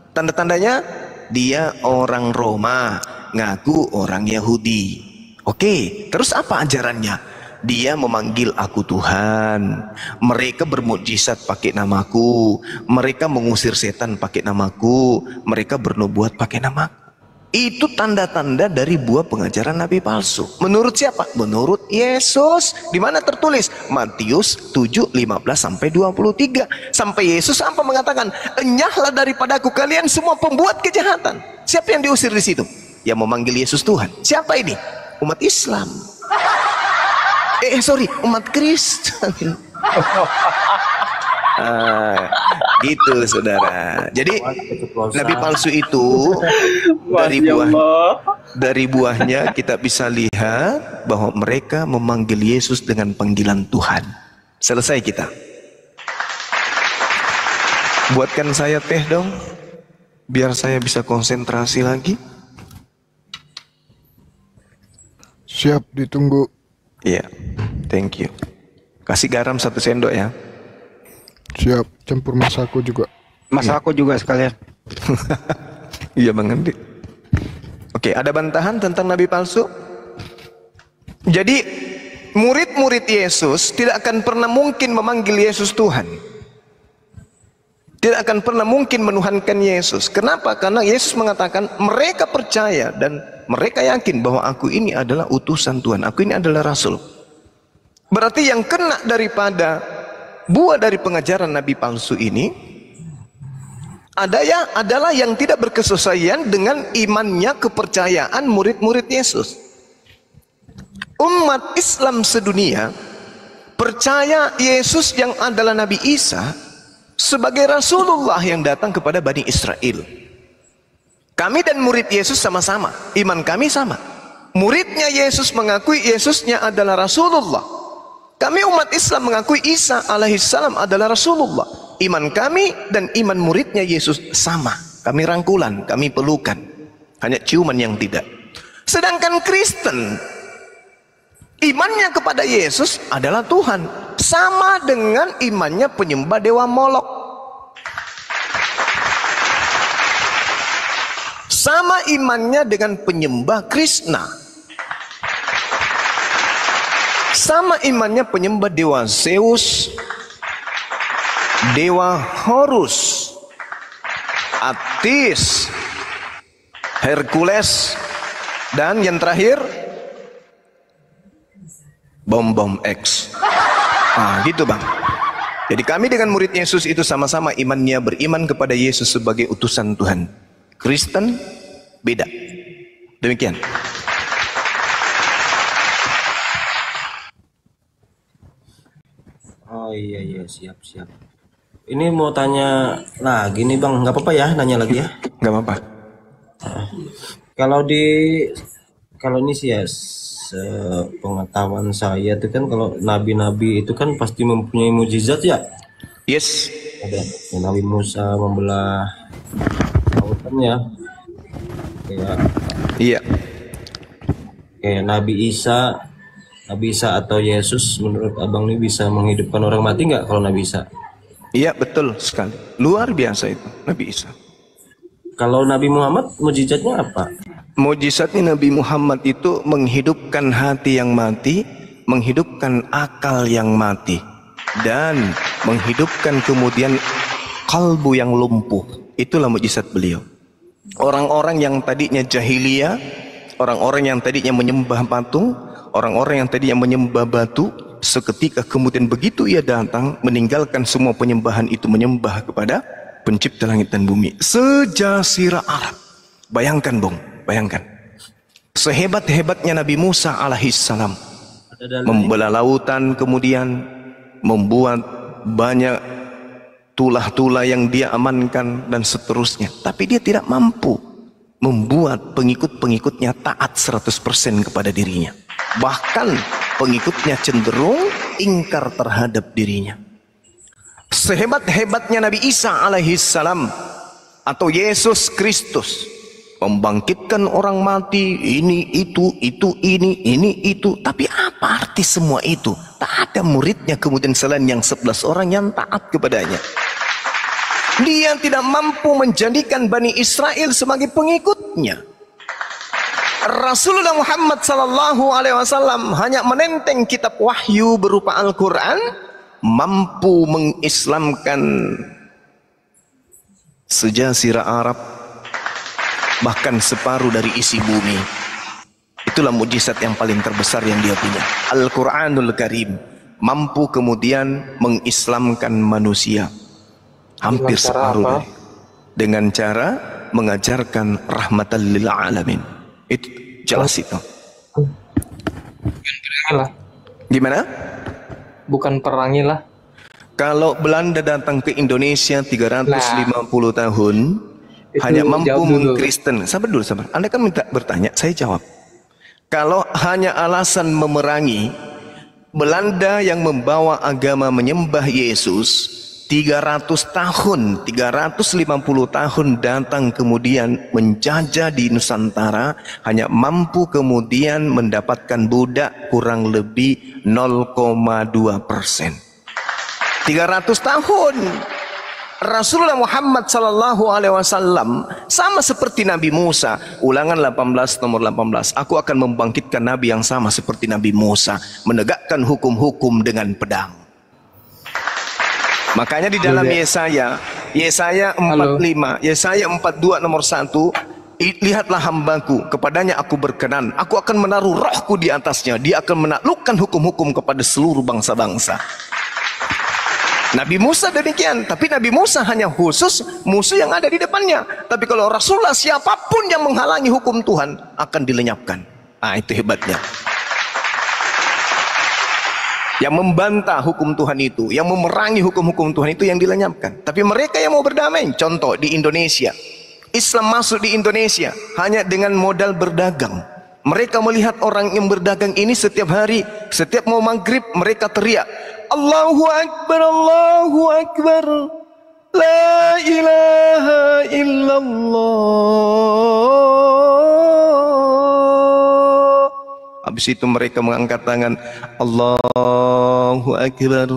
Tanda-tandanya Dia orang Roma, ngaku orang Yahudi. Oke, terus apa ajarannya? Dia memanggil aku Tuhan. Mereka bermukjizat pakai namaku. Mereka mengusir setan pakai namaku. Mereka bernubuat pakai namaku. Itu tanda-tanda dari buah pengajaran nabi palsu. Menurut siapa? Menurut Yesus. Di mana tertulis? Matius 7:15-23. Sampai Yesus apa mengatakan? Enyahlah daripadaku kalian semua pembuat kejahatan. Siapa yang diusir di situ? Yang memanggil Yesus Tuhan. Siapa ini? Umat Islam. Umat Kristen. Gitu saudara. Jadi nabi palsu itu dari buahnya kita bisa lihat bahwa mereka memanggil Yesus dengan panggilan Tuhan. Selesai kita. Buatkan saya teh dong, biar saya bisa konsentrasi lagi. Siap, ditunggu. Iya, thank you. Kasih garam 1 sendok ya. Siap, campur masako juga. Masako juga sekalian. Iya Bang Andi. Oke, ada bantahan tentang nabi palsu? Jadi murid-murid Yesus tidak akan pernah mungkin memanggil Yesus Tuhan. Tidak akan pernah mungkin menuhankan Yesus. Kenapa? Karena Yesus mengatakan mereka percaya dan mereka yakin bahwa aku ini adalah utusan Tuhan. Aku ini adalah Rasul. Berarti yang kena daripada buah dari pengajaran nabi palsu ini adalah yang tidak berkesesuaian dengan imannya, kepercayaan murid-murid Yesus. Umat Islam sedunia percaya Yesus yang adalah Nabi Isa sebagai Rasulullah yang datang kepada Bani Israel. Kami dan murid Yesus sama-sama, iman kami sama. Muridnya Yesus mengakui Yesusnya adalah Rasulullah. Kami umat Islam mengakui Isa alaihissalam adalah Rasulullah. Iman kami dan iman muridnya Yesus sama. Kami rangkulan, kami pelukan. Hanya ciuman yang tidak. Sedangkan Kristen, imannya kepada Yesus adalah Tuhan. Sama dengan imannya penyembah dewa Molok. Sama imannya dengan penyembah Krishna. Sama imannya penyembah dewa Zeus, dewa Horus, Attis, Hercules, dan yang terakhir bom X. Gitu Bang. Jadi kami dengan murid Yesus itu sama-sama imannya beriman kepada Yesus sebagai utusan Tuhan. Kristen beda. Demikian. Oh iya siap. Ini mau tanya lagi nih Bang, nggak apa-apa ya nanya lagi ya? Nggak apa-apa. Kalau ini sih ya pengetahuan saya itu kan kalau nabi-nabi itu kan pasti mempunyai mujizat ya. Yes. Ada Nabi Musa membelah lautan ya. Kayak Nabi Isa atau Yesus menurut abang ini bisa menghidupkan orang mati nggak kalau Nabi Isa? Iya betul sekali. Luar biasa itu Nabi Isa. Kalau Nabi Muhammad mujizatnya apa? Mujizatnya Nabi Muhammad itu menghidupkan hati yang mati, menghidupkan akal yang mati, dan menghidupkan kemudian kalbu yang lumpuh. Itulah mujizat beliau. Orang-orang yang tadinya jahiliyah, orang-orang yang tadinya menyembah patung, orang-orang yang tadinya menyembah batu, seketika kemudian begitu ia datang meninggalkan semua penyembahan itu, menyembah kepada pencipta langit dan bumi. Sejazirah Arab. Bayangkan Bung, bayangkan. Sehebat-hebatnya Nabi Musa alaihissalam membelah lautan, kemudian membuat banyak tulah-tulah yang dia amankan dan seterusnya. Tapi dia tidak mampu membuat pengikut-pengikutnya taat 100% kepada dirinya. Bahkan pengikutnya cenderung ingkar terhadap dirinya. Sehebat-hebatnya Nabi Isa alaihissalam atau Yesus Kristus membangkitkan orang mati, ini itu tapi apa arti semua itu? Tak ada muridnya kemudian selain yang 11 orang yang taat kepadanya. Dia tidak mampu menjadikan Bani Israel sebagai pengikutnya. Rasulullah Muhammad sallallahu alaihi wasallam hanya menenteng kitab wahyu berupa Al-Quran, mampu mengislamkan sejazirah Arab, bahkan separuh dari isi bumi. Itulah mujizat yang paling terbesar yang dia punya. Al-Quranul Karim mampu kemudian mengislamkan manusia hampir separuh dari, dengan cara mengajarkan rahmatan lil alamin. Itu jelas itu. Gimana? Bukan perangi lah. Kalau Belanda datang ke Indonesia 350 tahun, hanya mampu mengkristen. Sabar dulu, sabar. Anda kan minta bertanya, saya jawab. Kalau hanya alasan memerangi, Belanda yang membawa agama menyembah Yesus 300 tahun, 350 tahun datang kemudian menjajah di Nusantara, hanya mampu kemudian mendapatkan budak kurang lebih 0,2%. 300 tahun. Rasulullah Muhammad sallallahu alaihi wasallam sama seperti Nabi Musa. Ulangan 18 nomor 18. Aku akan membangkitkan nabi yang sama seperti Nabi Musa, menegakkan hukum-hukum dengan pedang. Makanya di dalam Yesaya 45, Yesaya 42 nomor 1, lihatlah hambaku, kepadanya aku berkenan, aku akan menaruh rohku di atasnya, dia akan menaklukkan hukum-hukum kepada seluruh bangsa-bangsa. Nabi Musa demikian, tapi Nabi Musa hanya khusus musuh yang ada di depannya. Tapi kalau Rasulullah, siapapun yang menghalangi hukum Tuhan akan dilenyapkan. Itu hebatnya. Yang membantah hukum Tuhan itu, yang memerangi hukum-hukum Tuhan itu yang dilenyapkan. Tapi mereka yang mau berdamai, contoh di Indonesia, Islam masuk di Indonesia hanya dengan modal berdagang. Mereka melihat orang yang berdagang ini setiap hari, setiap mau maghrib mereka teriak, Allahu Akbar, Allahu Akbar, La ilaha illallah. Habis itu mereka mengangkat tangan, Allahu Akbar,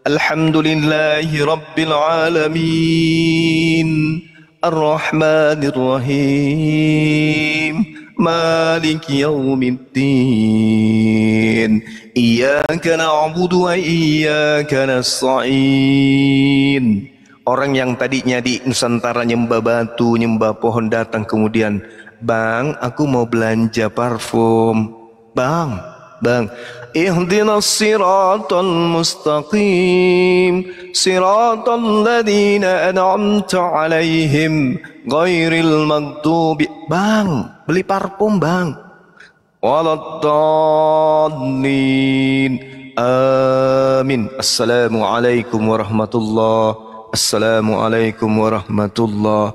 Alhamdulillahi Rabbil Alamin, Ar-Rahmanir Rahim, Maliki Yaumiddin, Iyyaka na'budu wa iyyaka nasta'in. Orang yang tadinya di Nusantara nyembah batu, nyembah pohon datang kemudian, Bang, aku mau belanja parfum. Bang, ihdinas siratal mustaqim, siratal ladzina an'amta 'alaihim ghairil maghdubi. Bang, beli parfum, Bang. Waladdallin. Amin. Assalamualaikum warahmatullahi. Assalamualaikum warahmatullahi.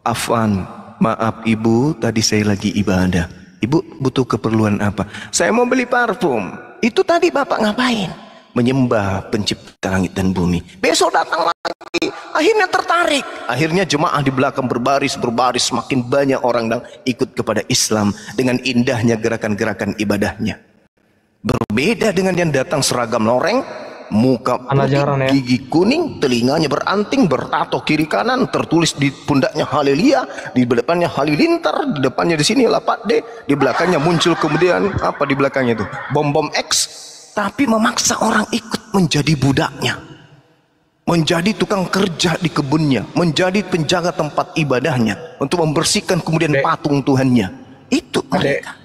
Afwan, maaf Ibu, tadi saya lagi ibadah. Ibu butuh keperluan apa? Saya mau beli parfum. Itu tadi Bapak ngapain? Menyembah pencipta langit dan bumi. Besok datang lagi. Akhirnya tertarik. Akhirnya jemaah di belakang berbaris. Makin banyak orang yang ikut kepada Islam dengan indahnya gerakan-gerakan ibadahnya. Berbeda dengan yang datang seragam loreng, muka putih, gigi kuning, telinganya beranting, bertato kiri kanan, tertulis di pundaknya Haleluya, di depannya Halilintar, di depannya di sini lapak D, di belakangnya muncul kemudian apa di belakangnya itu? Bom X, tapi memaksa orang ikut menjadi budaknya, menjadi tukang kerja di kebunnya, menjadi penjaga tempat ibadahnya, untuk membersihkan kemudian patung Tuhannya. Itu mereka.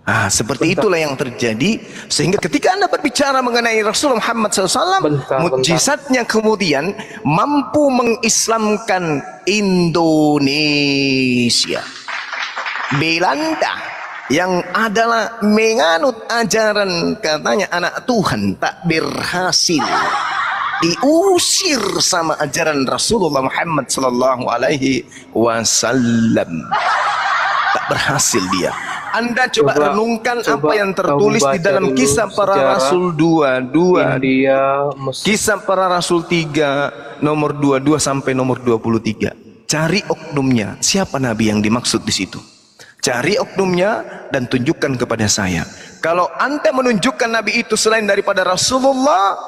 Seperti itulah yang terjadi, sehingga ketika Anda berbicara mengenai Rasulullah Muhammad SAW, mukjizatnya kemudian mampu mengislamkan Indonesia. Belanda yang adalah menganut ajaran katanya anak Tuhan tak berhasil, diusir sama ajaran Rasulullah Muhammad SAW. Tak berhasil dia. Anda coba renungkan apa yang tertulis di dalam Kisah Para Rasul 22, Kisah Para Rasul 3 nomor 22 sampai nomor 23. Cari oknumnya, siapa nabi yang dimaksud di situ. Cari oknumnya dan tunjukkan kepada saya. Kalau Anda menunjukkan nabi itu selain daripada Rasulullah,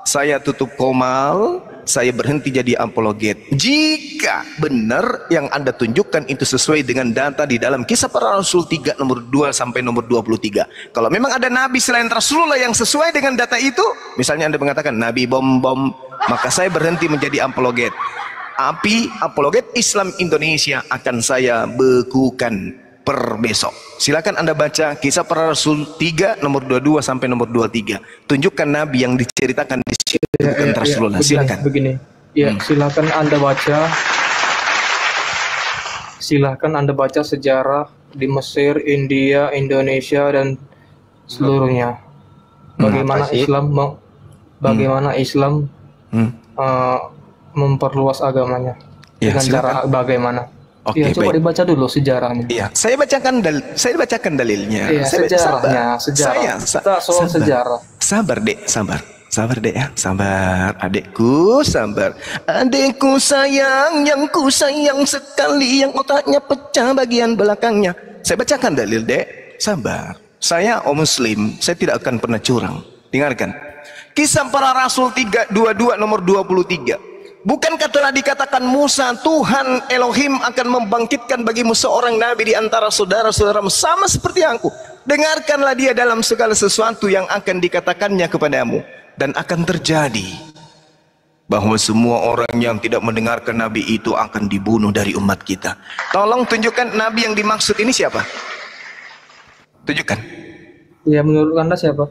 saya tutup komal, saya berhenti jadi apologet. Jika benar yang Anda tunjukkan itu sesuai dengan data di dalam Kisah Para Rasul 3 nomor 2 sampai nomor 23. Kalau memang ada nabi selain Rasulullah yang sesuai dengan data itu, misalnya Anda mengatakan nabi bom-bom, maka saya berhenti menjadi apologet. Apologet Islam Indonesia akan saya bekukan per besok. Silakan Anda baca Kisah Para Rasul 3 nomor 22 sampai nomor 23. Tunjukkan nabi yang diceritakan di situ bukan Rasulullah. Silakan. Begini. Ya, silakan Anda baca. Silakan Anda baca sejarah di Mesir, India, Indonesia dan seluruhnya. Bagaimana Islam memperluas agamanya. Dengan cara bagaimana? Oke, coba dibaca dulu sejarahnya. Iya, saya bacakan dalilnya. Iya, sejarahnya. Kita soal sejarah. Sabar, Dek, sabar ya, sabar, adekku, sabar. Adekku sayang, yang ku sayang sekali, yang otaknya pecah bagian belakangnya. Saya bacakan dalil, Dek, sabar. Saya Muslim, saya tidak akan pernah curang. Dengarkan. Kisah Para Rasul 3:22 nomor 23. Bukankah telah dikatakan Musa, Tuhan Elohim akan membangkitkan bagimu seorang nabi di antara saudara-saudaramu sama seperti aku. Dengarkanlah dia dalam segala sesuatu yang akan dikatakannya kepadamu. Dan akan terjadi bahwa semua orang yang tidak mendengarkan nabi itu akan dibunuh dari umat kita. Tolong tunjukkan nabi yang dimaksud ini siapa? Tunjukkan. Ya, menurut Anda siapa?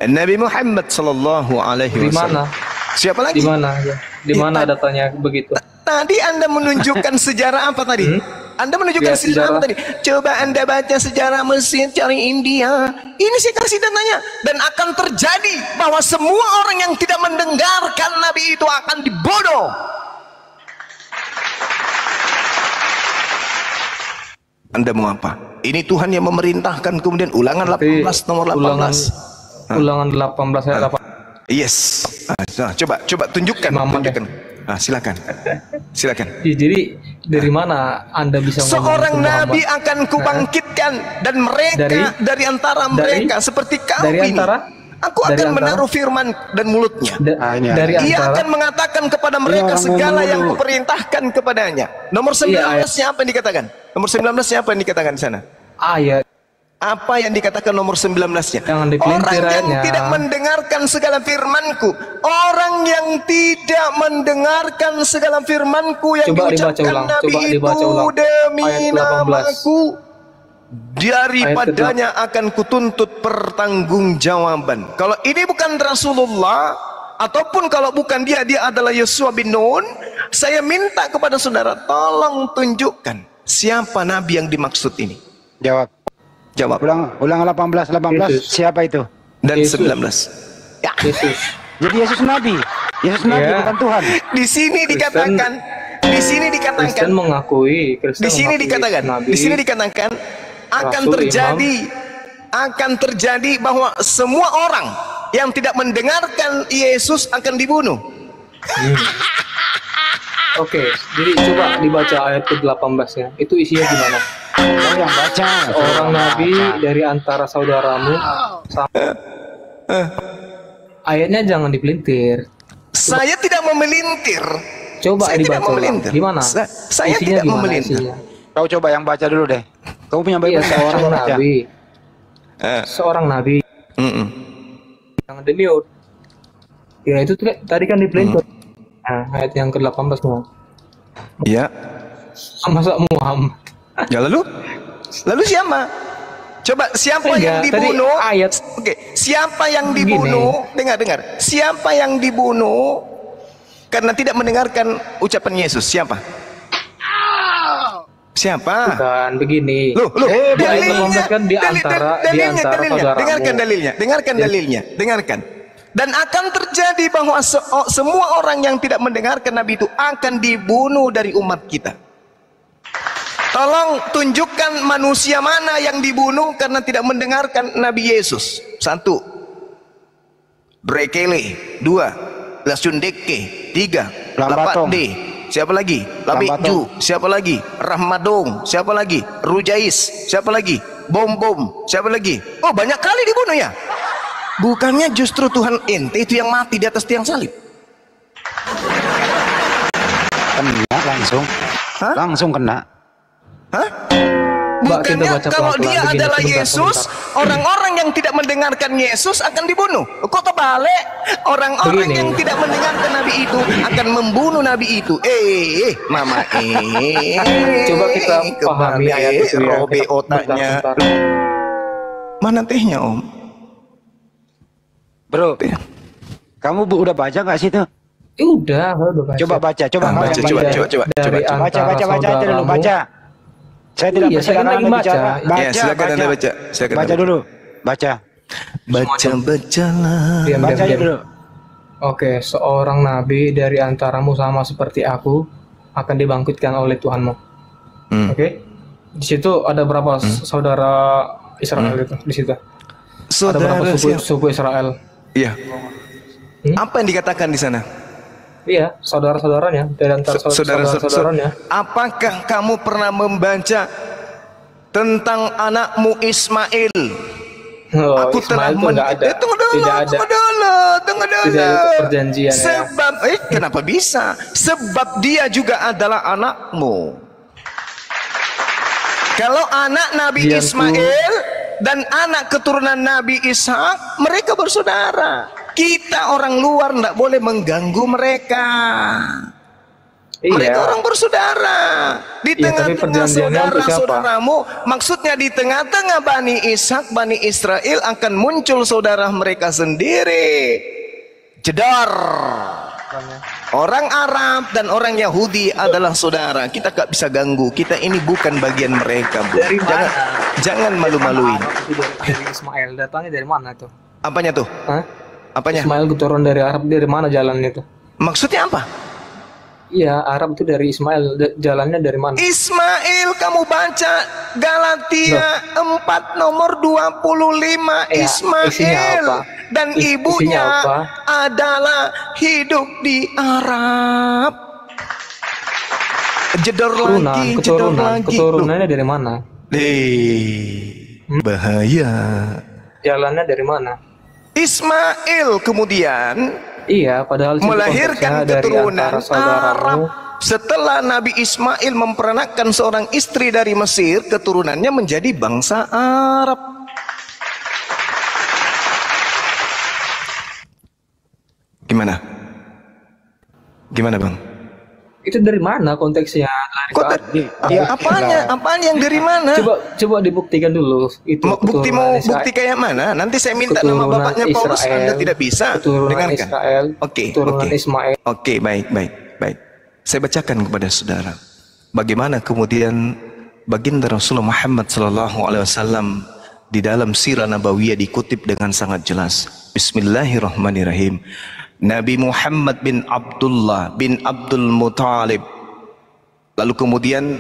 Nabi Muhammad sallallahu alaihi wasallam. Di mana? Siapa lagi? Di mana? Ya. Di mana datanya begitu? Tadi Anda menunjukkan sejarah apa tadi? Anda menunjukkan sejarah apa tadi? Coba Anda baca sejarah Mesir, cari India. Ini saya kasih datanya. Dan akan terjadi bahwa semua orang yang tidak mendengarkan Nabi itu akan dibodoh. Anda mau apa? Ini Tuhan yang memerintahkan, kemudian ulangan 18 nomor 18. Ulangan 18 ayat 8. Yes. Coba tunjukkan. Silakan. Ya, jadi dari mana Anda bisa seorang nabi akan kubangkitkan dan mereka dari antara mereka seperti kau ini. Aku akan menaruh firman dan mulutnya. Ia akan mengatakan kepada mereka segala yang kuperintahkan kepadanya. Nomor 19 siapa yang dikatakan? Nomor 19 siapa yang dikatakan di sana? Ayat. Apa yang dikatakan nomor 19-nya? Orang yang tidak mendengarkan segala firmanku. Orang yang tidak mendengarkan segala firmanku yang diucapkan Nabi itu demi namaku, daripadanya akan kutuntut pertanggungjawaban. Kalau ini bukan Rasulullah, ataupun kalau bukan dia adalah Yosua bin Nun, saya minta kepada saudara, tolong tunjukkan siapa Nabi yang dimaksud ini. Jawab. Ulang 18 Yesus. Siapa itu? Dan Yesus. 19. Ya. Yesus. Jadi Yesus Nabi. Yesus Nabi bukan Tuhan. Di sini dikatakan. Kristen mengakui. Di sini dikatakan akan terjadi bahwa semua orang yang tidak mendengarkan Yesus akan dibunuh. Oke, jadi coba dibaca ayat ke-18-nya. Itu isinya gimana? Yang baca. Orang nabi dari antara saudaramu. Ayatnya jangan dipelintir. Saya tidak memelintir. Coba dibaca gimana? Saya tidak memelintir. Kau coba yang baca dulu deh. Kau punya Bible. Seorang nabi. Seorang nabi. Jangan di-mute. Ya itu tadi kan dipelintir. Nah, ayat yang ke-18 mau. Ya. Masa Muhammad. Ya lalu siapa? Coba siapa yang dibunuh? Siapa yang dibunuh? Dengar. Siapa yang dibunuh karena tidak mendengarkan ucapan Yesus? Siapa? Siapa? Bukan begini. Dalilnya kan di antara saudaramu. Dengarkan dalilnya. Dan akan terjadi bahwa semua orang yang tidak mendengarkan Nabi itu akan dibunuh dari umat kita. Tolong tunjukkan manusia mana yang dibunuh karena tidak mendengarkan Nabi Yesus. 1. Brekele. 2. Lasundeke. 3. Lapatde. Siapa lagi? Labiju. Siapa lagi? Rahmadong. Siapa lagi? Rujais. Siapa lagi? Bom. Siapa lagi? Oh, banyak kali dibunuh ya. Bukannya justru Tuhan ente itu yang mati di atas tiang salib? Kena langsung. Hah? Langsung kena. Hah? Mbak, kita Bukannya baca kalau pelan-pelan dia begini, adalah sebentar, Yesus, sebentar. orang-orang yang tidak mendengarkan Yesus akan dibunuh. Kok terbalik? Orang-orang Begini. yang tidak mendengarkan Nabi itu akan membunuh Nabi itu. Mama Coba kita pahami ayat itu ya. Robek Kita- otaknya. bentar. Mana tehnya, Om? Bro, kamu udah baca nggak sih tuh? Udah baca. Coba baca, coba Baca, baca, coba, baca. coba. Dari Baca antara aja dulu, saudaramu. baca. Saya tidak Iya, saya kan lagi Anda baca. bicara. Ya, silakan Anda baca. Silakan Baca Anda dulu. Baca. Bacalah. Diam, Baca aja diam. dulu. Oke, seorang nabi dari antaramu sama seperti aku akan dibangkitkan oleh Tuhanmu. Oke, di situ ada berapa saudara Israel itu? Di situ ada berapa suku Israel? Iya. Apa yang dikatakan di sana? Iya, saudara-saudaranya dari antara saudara-saudaranya. Apakah kamu pernah membaca tentang anakmu Ismail? Oh, Aku telah Ismail itu nggak ada. Tunggu dulu. Tidak ada perjanjian ya. Sebab kenapa bisa? Sebab dia juga adalah anakmu. Kalau anak Nabi Dia Ismail dan anak keturunan Nabi Ishak, mereka bersaudara. Kita orang luar tidak boleh mengganggu mereka. Mereka Iya. orang bersaudara. Di Iya, tapi tengah-tengah perjanjiannya untuk siapa? saudara-saudaramu, maksudnya di tengah-tengah Bani Ishak, Bani Israel akan muncul saudara mereka sendiri. Jedar. Orang Arab dan orang Yahudi adalah saudara. Kita gak bisa ganggu. Kita ini bukan bagian mereka, Bu. Dari mana? Jangan malu-maluin. Dari Ismail, datangnya dari mana tuh? Apanya tuh? Hah? Apanya? Ismail keturunan dari Arab, dari mana jalannya tuh? Maksudnya apa? Iya, Arab itu dari Ismail, jalannya dari mana? Ismail, kamu baca Galatia 4 nomor 25. Ya, isinya Ismail apa? dan Isinya ibunya apa? adalah hidup di Arab. Jedor lagi, jedor lagi. Keturunannya dari mana? Bahaya. Jalannya dari mana? Ismail kemudian Iya, padahal itu melahirkan konteksnya dari keturunan antara saudaramu. Arab. Setelah Nabi Ismail memperanakkan seorang istri dari Mesir, keturunannya menjadi bangsa Arab. Gimana? Gimana, Bang? Itu dari mana konteksnya? Apaan yang dari mana? Coba dibuktikan dulu. Itu Bukti kayak mana? Nanti saya minta nama bapaknya Paulus. Anda tidak bisa dengarkan. Israel, Oke. Ismail. Oke, baik. Saya bacakan kepada saudara. Bagaimana kemudian baginda Rasulullah Muhammad SAW di dalam sirah nabawiyah dikutip dengan sangat jelas. Bismillahirrahmanirrahim. Nabi Muhammad bin Abdullah bin Abdul Muttalib, lalu kemudian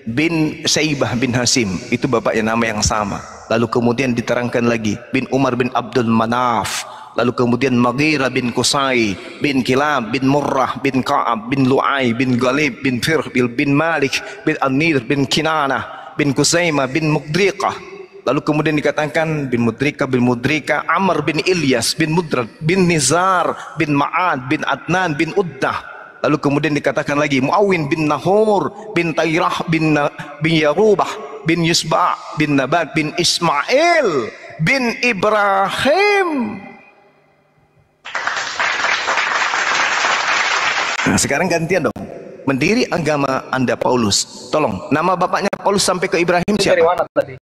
bin Syaibah bin Hasim, itu bapaknya nama yang sama. Lalu kemudian diterangkan lagi bin Umar bin Abdul Manaf, lalu kemudian Maghirah bin Qusay bin Kilab bin Murrah bin Ka'ab bin Lu'ay bin Ghalib bin Firh bin Malik bin An-Nir bin Kinanah bin Kusaimah bin Mudriqah. Lalu kemudian dikatakan bin Mudrika, Amr bin Ilyas bin Mudrad bin Nizar bin Ma'ad bin Adnan bin Uddah. Lalu kemudian dikatakan lagi Muawin bin Nahur bin Tayrah bin Yarubah bin Yusba' bin Nabat bin Ismail bin Ibrahim. Nah, sekarang gantian dong. Mendiri agama Anda Paulus. Tolong, nama bapaknya Paulus sampai ke Ibrahim siapa? Dari mana tadi?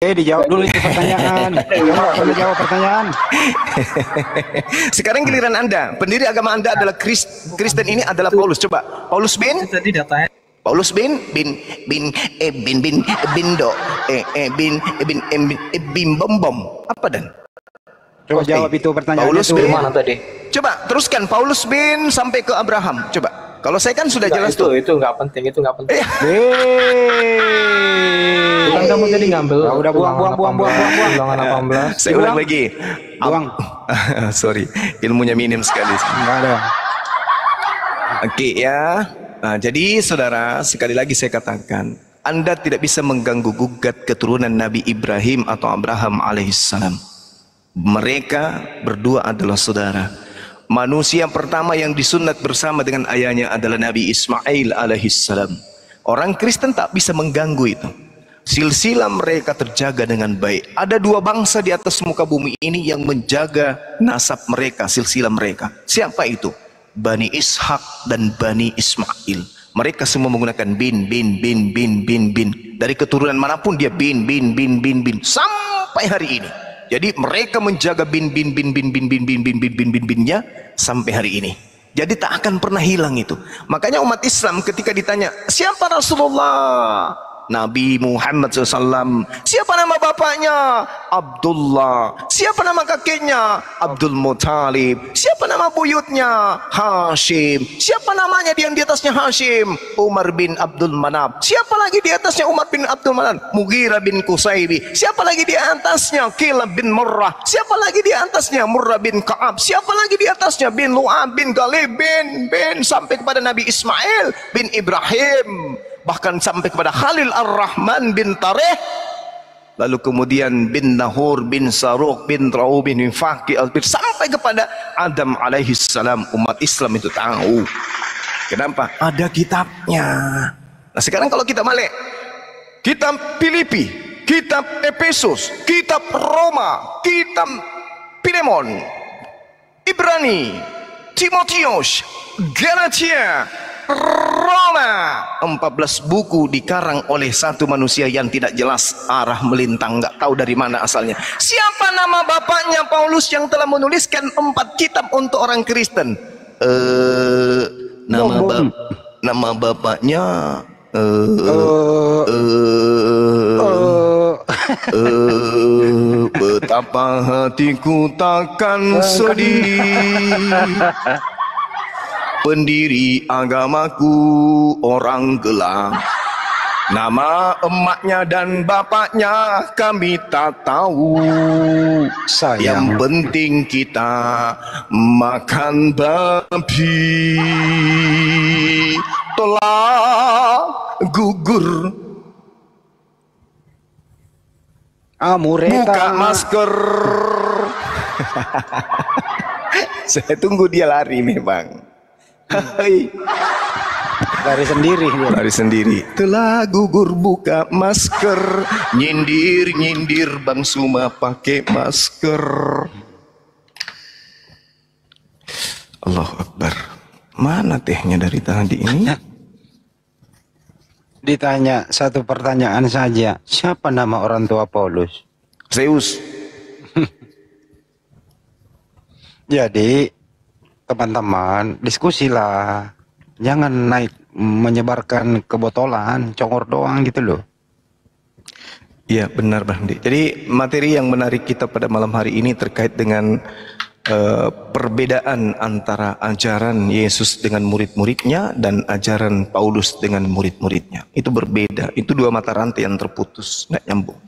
Dijawab dulu itu pertanyaan. Jawab pertanyaan. Sekarang giliran Anda. Pendiri agama Anda adalah Kristen, ini adalah Paulus. Coba. Paulus bin? Tadi datanya. Paulus bin bom bom. Apa dan? Coba jawab itu pertanyaan. Paulus itu bin mana tadi? Coba teruskan. Paulus bin sampai ke Abraham. Coba. Kalau saya kan sudah jelas tuh. Itu nggak penting. Bukan kamu jadi ngambil. Udah buang. Ulangan 18. Saya ulang lagi. Buang. Sorry, ilmunya minim sekali. Enggak ada. Oke ya. Nah, jadi saudara, sekali lagi saya katakan, Anda tidak bisa mengganggu gugat keturunan Nabi Ibrahim atau Abraham alaihissalam. Mereka berdua adalah saudara. Manusia pertama yang disunat bersama dengan ayahnya adalah Nabi Ismail alaihissalam. Orang Kristen tak bisa mengganggu itu. Silsilah mereka terjaga dengan baik. Ada dua bangsa di atas muka bumi ini yang menjaga nasab mereka, silsilah mereka. Siapa itu? Bani Ishak dan Bani Ismail. Mereka semua menggunakan bin. Dari keturunan manapun dia bin sampai hari ini. Jadi mereka menjaga binnya sampai hari ini. Jadi tak akan pernah hilang itu. Makanya umat Islam ketika ditanya, siapa Rasulullah? Nabi Muhammad SAW. Siapa nama bapaknya? Abdullah. Siapa nama kakeknya? Abdul Muttalib. Siapa nama buyutnya? Hashim. Siapa namanya yang di atasnya Hashim? Umar bin Abdul Manaf. Siapa lagi di atasnya Umar bin Abdul Manaf? Mughirah bin Qusaybi. Siapa lagi di atasnya? Kilab bin Murrah. Siapa lagi di atasnya? Murrah bin Ka'ab. Siapa lagi di atasnya? Bin Lu'ab bin Galib bin sampai kepada Nabi Ismail bin Ibrahim. Bahkan sampai kepada Khalil Ar-Rahman bin Tareh, lalu kemudian bin Nahur bin Saruk bin Ra'u bin Faqi sampai kepada Adam alaihissalam. Umat Islam itu tahu. Kenapa? Ada kitabnya. Nah sekarang kalau kita balik, kitab Filipi, kitab Efesus, kitab Roma, kitab Filemon, Ibrani, Timotius, Galatia, Roma, 14 buku dikarang oleh satu manusia yang tidak jelas arah melintang, nggak tahu dari mana asalnya. Siapa nama bapaknya Paulus yang telah menuliskan 4 kitab untuk orang Kristen? Nama bapaknya betapa hatiku takkan sedih. Pendiri agamaku orang gelap. Nama emaknya dan bapaknya kami tak tahu. Yang penting kita makan babi. Telah gugur. Buka masker. Saya tunggu dia lari memang. Lari sendiri. Telah gugur buka masker, nyindir Bang Suma pakai masker. Allahu Akbar. Mana tehnya dari tadi ini? Ditanya satu pertanyaan saja, siapa nama orang tua Paulus? Zeus. Jadi teman-teman, diskusilah. Jangan naik menyebarkan kebotolan, congor doang gitu loh. Iya benar Bang Di. Jadi materi yang menarik kita pada malam hari ini terkait dengan perbedaan antara ajaran Yesus dengan murid-muridnya dan ajaran Paulus dengan murid-muridnya. Itu berbeda. Itu dua mata rantai yang terputus, nggak nyambung.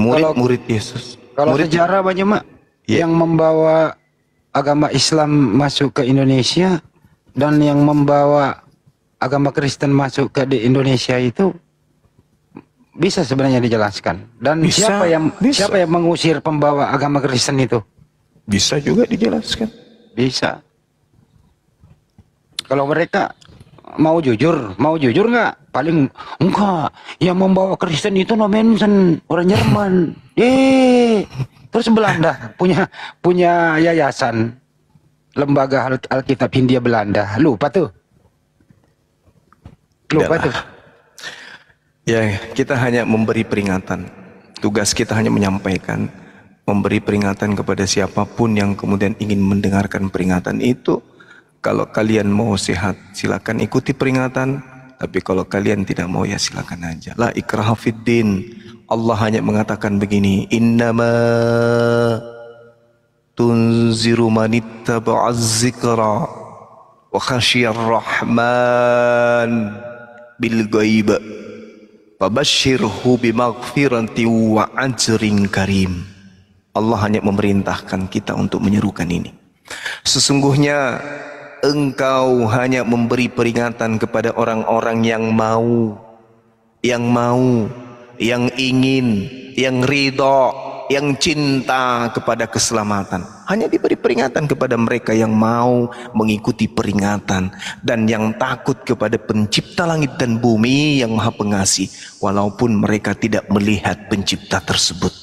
Murid-murid Yesus. Kalau sejarah banyak mak yang membawa agama Islam masuk ke Indonesia dan yang membawa agama Kristen masuk ke Indonesia itu bisa sebenarnya dijelaskan. Dan siapa yang mengusir pembawa agama Kristen itu? Bisa juga dijelaskan. Bisa. Kalau mereka mau jujur nggak? Paling enggak. Yang membawa Kristen itu no Manson, orang Jerman. Terus Belanda punya yayasan lembaga Alkitab Hindia Belanda. Lupa tuh. Ya, kita hanya memberi peringatan. Tugas kita hanya menyampaikan, memberi peringatan kepada siapapun yang kemudian ingin mendengarkan peringatan itu. Kalau kalian mau sehat, silakan ikuti peringatan. Tapi kalau kalian tidak mau, ya silakan aja. La ikraha fiddin. Allah hanya mengatakan begini, innama tunziru manittaba'az zikra wa khasyiyar rahman bil ghaib fabashshirhu bimaghfirati wa ajrin karim. Allah hanya memerintahkan kita untuk menyerukan ini. Sesungguhnya engkau hanya memberi peringatan kepada orang-orang yang mau, yang ingin, yang ridha, yang cinta kepada keselamatan hanya diberi peringatan kepada mereka yang mau mengikuti peringatan dan yang takut kepada pencipta langit dan bumi yang maha pengasih walaupun mereka tidak melihat pencipta tersebut.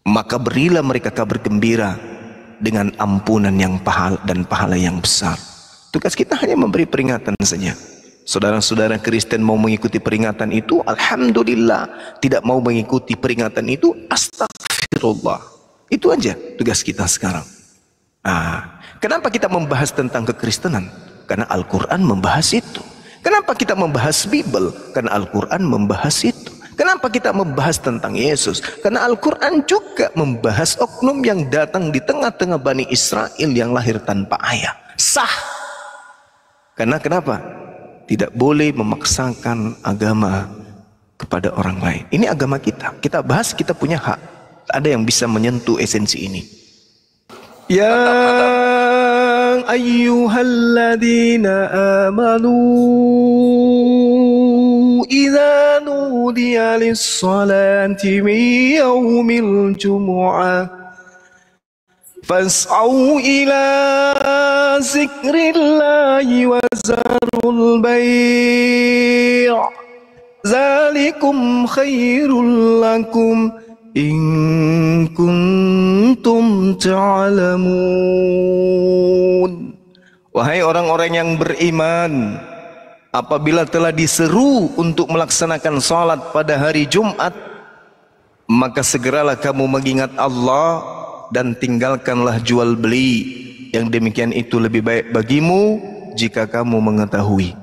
Maka berilah mereka kabar gembira dengan ampunan yang pahala yang besar. Tugas kita hanya memberi peringatan saja. Saudara-saudara Kristen mau mengikuti peringatan itu, alhamdulillah. Tidak mau mengikuti peringatan itu, astagfirullah. Itu aja tugas kita sekarang. Kenapa kita membahas tentang kekristenan? Karena Al-Quran membahas itu. Kenapa kita membahas Bible? Karena Al-Quran membahas itu. Kenapa kita membahas tentang Yesus? Karena Al-Quran juga membahas oknum yang datang di tengah-tengah Bani Israel yang lahir tanpa ayah. Sah. Karena kenapa? Tidak boleh memaksakan agama kepada orang lain. Ini agama kita. Kita bahas, kita punya hak. Ada yang bisa menyentuh esensi ini. Ya ayyuhalladzina amanu idza nudiya lis-salati min yaumil jumu'ah fas'au ila zikrillahi wa zarul bai' zalikum khairul lakum in kuntum ta'lamun. Wahai orang-orang yang beriman, apabila telah diseru untuk melaksanakan salat pada hari Jumat, maka segeralah kamu mengingat Allah dan tinggalkanlah jual beli. Yang demikian itu lebih baik bagimu jika kamu mengetahui.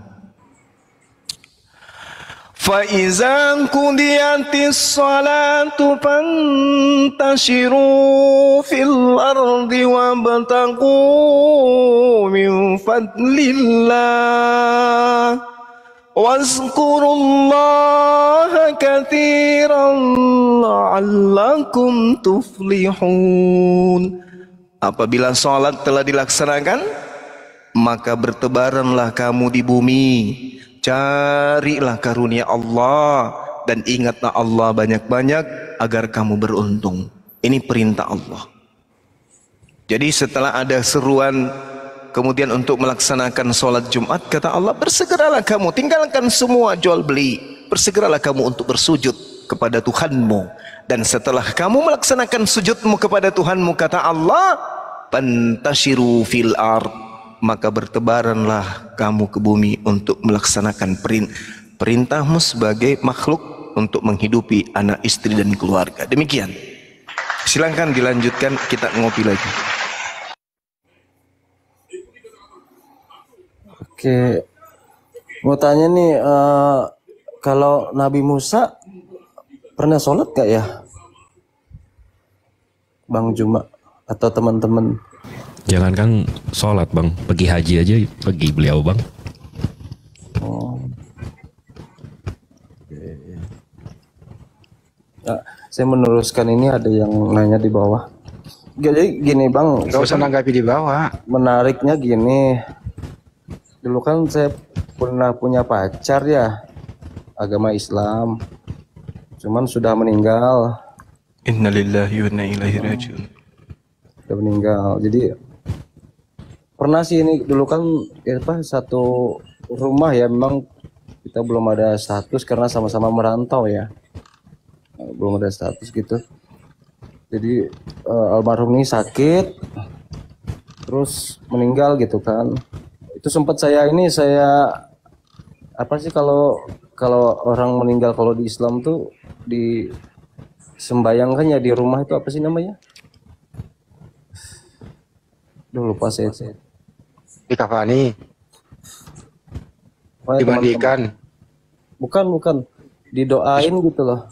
Fa iza qudiyatis salatu fantashiru fil ardi wabtaghu min fadlillah wazkurullaha katsiran la'allakum tuflihun. Apabila salat telah dilaksanakan, maka bertebaranlah kamu di bumi, carilah karunia Allah dan ingatlah Allah banyak-banyak agar kamu beruntung. Ini perintah Allah. Jadi setelah ada seruan kemudian untuk melaksanakan sholat Jumat, kata Allah, bersegeralah kamu, tinggalkan semua jual beli, bersegeralah kamu untuk bersujud kepada Tuhanmu. Dan setelah kamu melaksanakan sujudmu kepada Tuhanmu, kata Allah, pantashiru fil ard, maka bertebaranlah kamu ke bumi untuk melaksanakan perintahmu sebagai makhluk untuk menghidupi anak, istri dan keluarga. Demikian. Silahkan dilanjutkan, kita ngopi lagi. Oke, mau tanya nih, kalau Nabi Musa pernah sholat gak ya, Bang Juma atau teman-teman? Jangankan sholat bang, pergi haji aja pergi beliau bang. Oh. Nah, saya meneruskan ini, ada yang nanya di bawah. Jadi gini bang, gak usah nanggapi di bawah. Menariknya gini, dulu kan saya pernah punya pacar ya, agama Islam, cuman sudah meninggal. Innalillahi wa inna ilaihi raji'un. Sudah meninggal. Jadi pernah sih ini dulu kan ya apa, satu rumah ya, memang kita belum ada status karena sama-sama merantau ya, belum ada status gitu. Jadi almarhum ini sakit terus meninggal gitu kan. Itu sempat saya apa sih, kalau orang meninggal kalau di Islam tuh disembayangkan ya di rumah, itu apa sih namanya? Duh, lupa saya. Dikafani. Dimandikan. Bukan. Didoain gitu loh.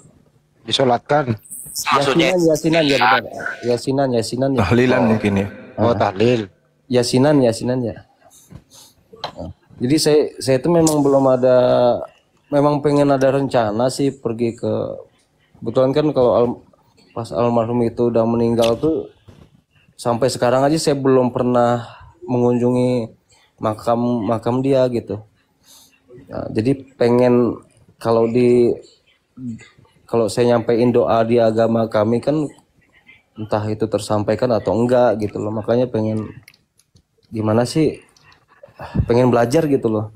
Disolatkan. Yasinan ya benar. Yasinan ya. Tahlilan mungkin ya. Oh, tahlil. Yasinan ya. Jadi saya itu memang belum ada, memang pengen ada rencana sih pergi ke, kebetulan kan kalau pas almarhum itu udah meninggal tuh, sampai sekarang aja saya belum pernah mengunjungi makam dia gitu. Nah, jadi pengen kalau saya nyampein doa di agama kami kan, entah itu tersampaikan atau enggak gitu loh. Makanya pengen gimana sih, pengen belajar gitu loh.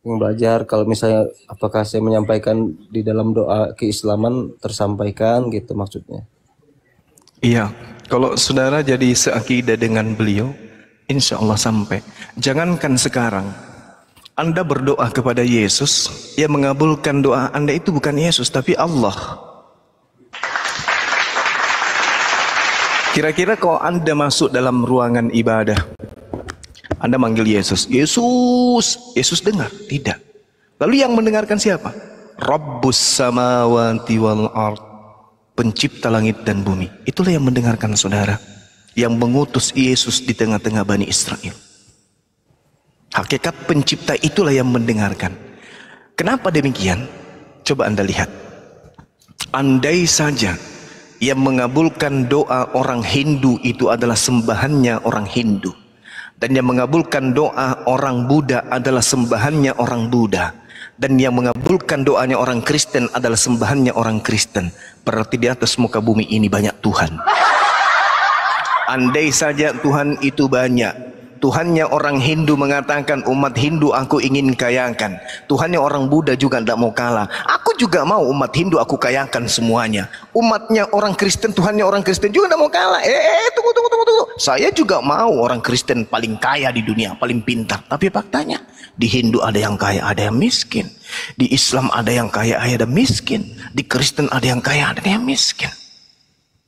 Pengen belajar kalau misalnya apakah saya menyampaikan di dalam doa keislaman tersampaikan gitu maksudnya. Iya, kalau saudara jadi seakidah dengan beliau, insya Allah sampai. Jangankan sekarang, Anda berdoa kepada Yesus, yang mengabulkan doa Anda itu bukan Yesus, tapi Allah. Kira-kira kalau Anda masuk dalam ruangan ibadah, Anda manggil Yesus, Yesus, Yesus dengar? Tidak. Lalu yang mendengarkan siapa? Rabbus samawati wal ard, pencipta langit dan bumi. Itulah yang mendengarkan saudara, yang mengutus Yesus di tengah-tengah Bani Israel. Hakikat pencipta itulah yang mendengarkan. Kenapa demikian? Coba Anda lihat. Andai saja yang mengabulkan doa orang Hindu itu adalah sembahannya orang Hindu, dan yang mengabulkan doa orang Buddha adalah sembahannya orang Buddha, dan yang mengabulkan doanya orang Kristen adalah sembahannya orang Kristen, berarti di atas muka bumi ini banyak Tuhan. Andai saja Tuhan itu banyak, Tuhannya orang Hindu mengatakan umat Hindu aku ingin kayakan, Tuhannya orang Buddha juga tidak mau kalah, aku juga mau umat Hindu aku kayakan semuanya. Umatnya orang Kristen, Tuhannya orang Kristen juga tidak mau kalah. Tunggu, saya juga mau orang Kristen paling kaya di dunia, paling pintar. Tapi faktanya di Hindu ada yang kaya, ada yang miskin. Di Islam ada yang kaya, ada yang miskin. Di Kristen ada yang kaya, ada yang miskin.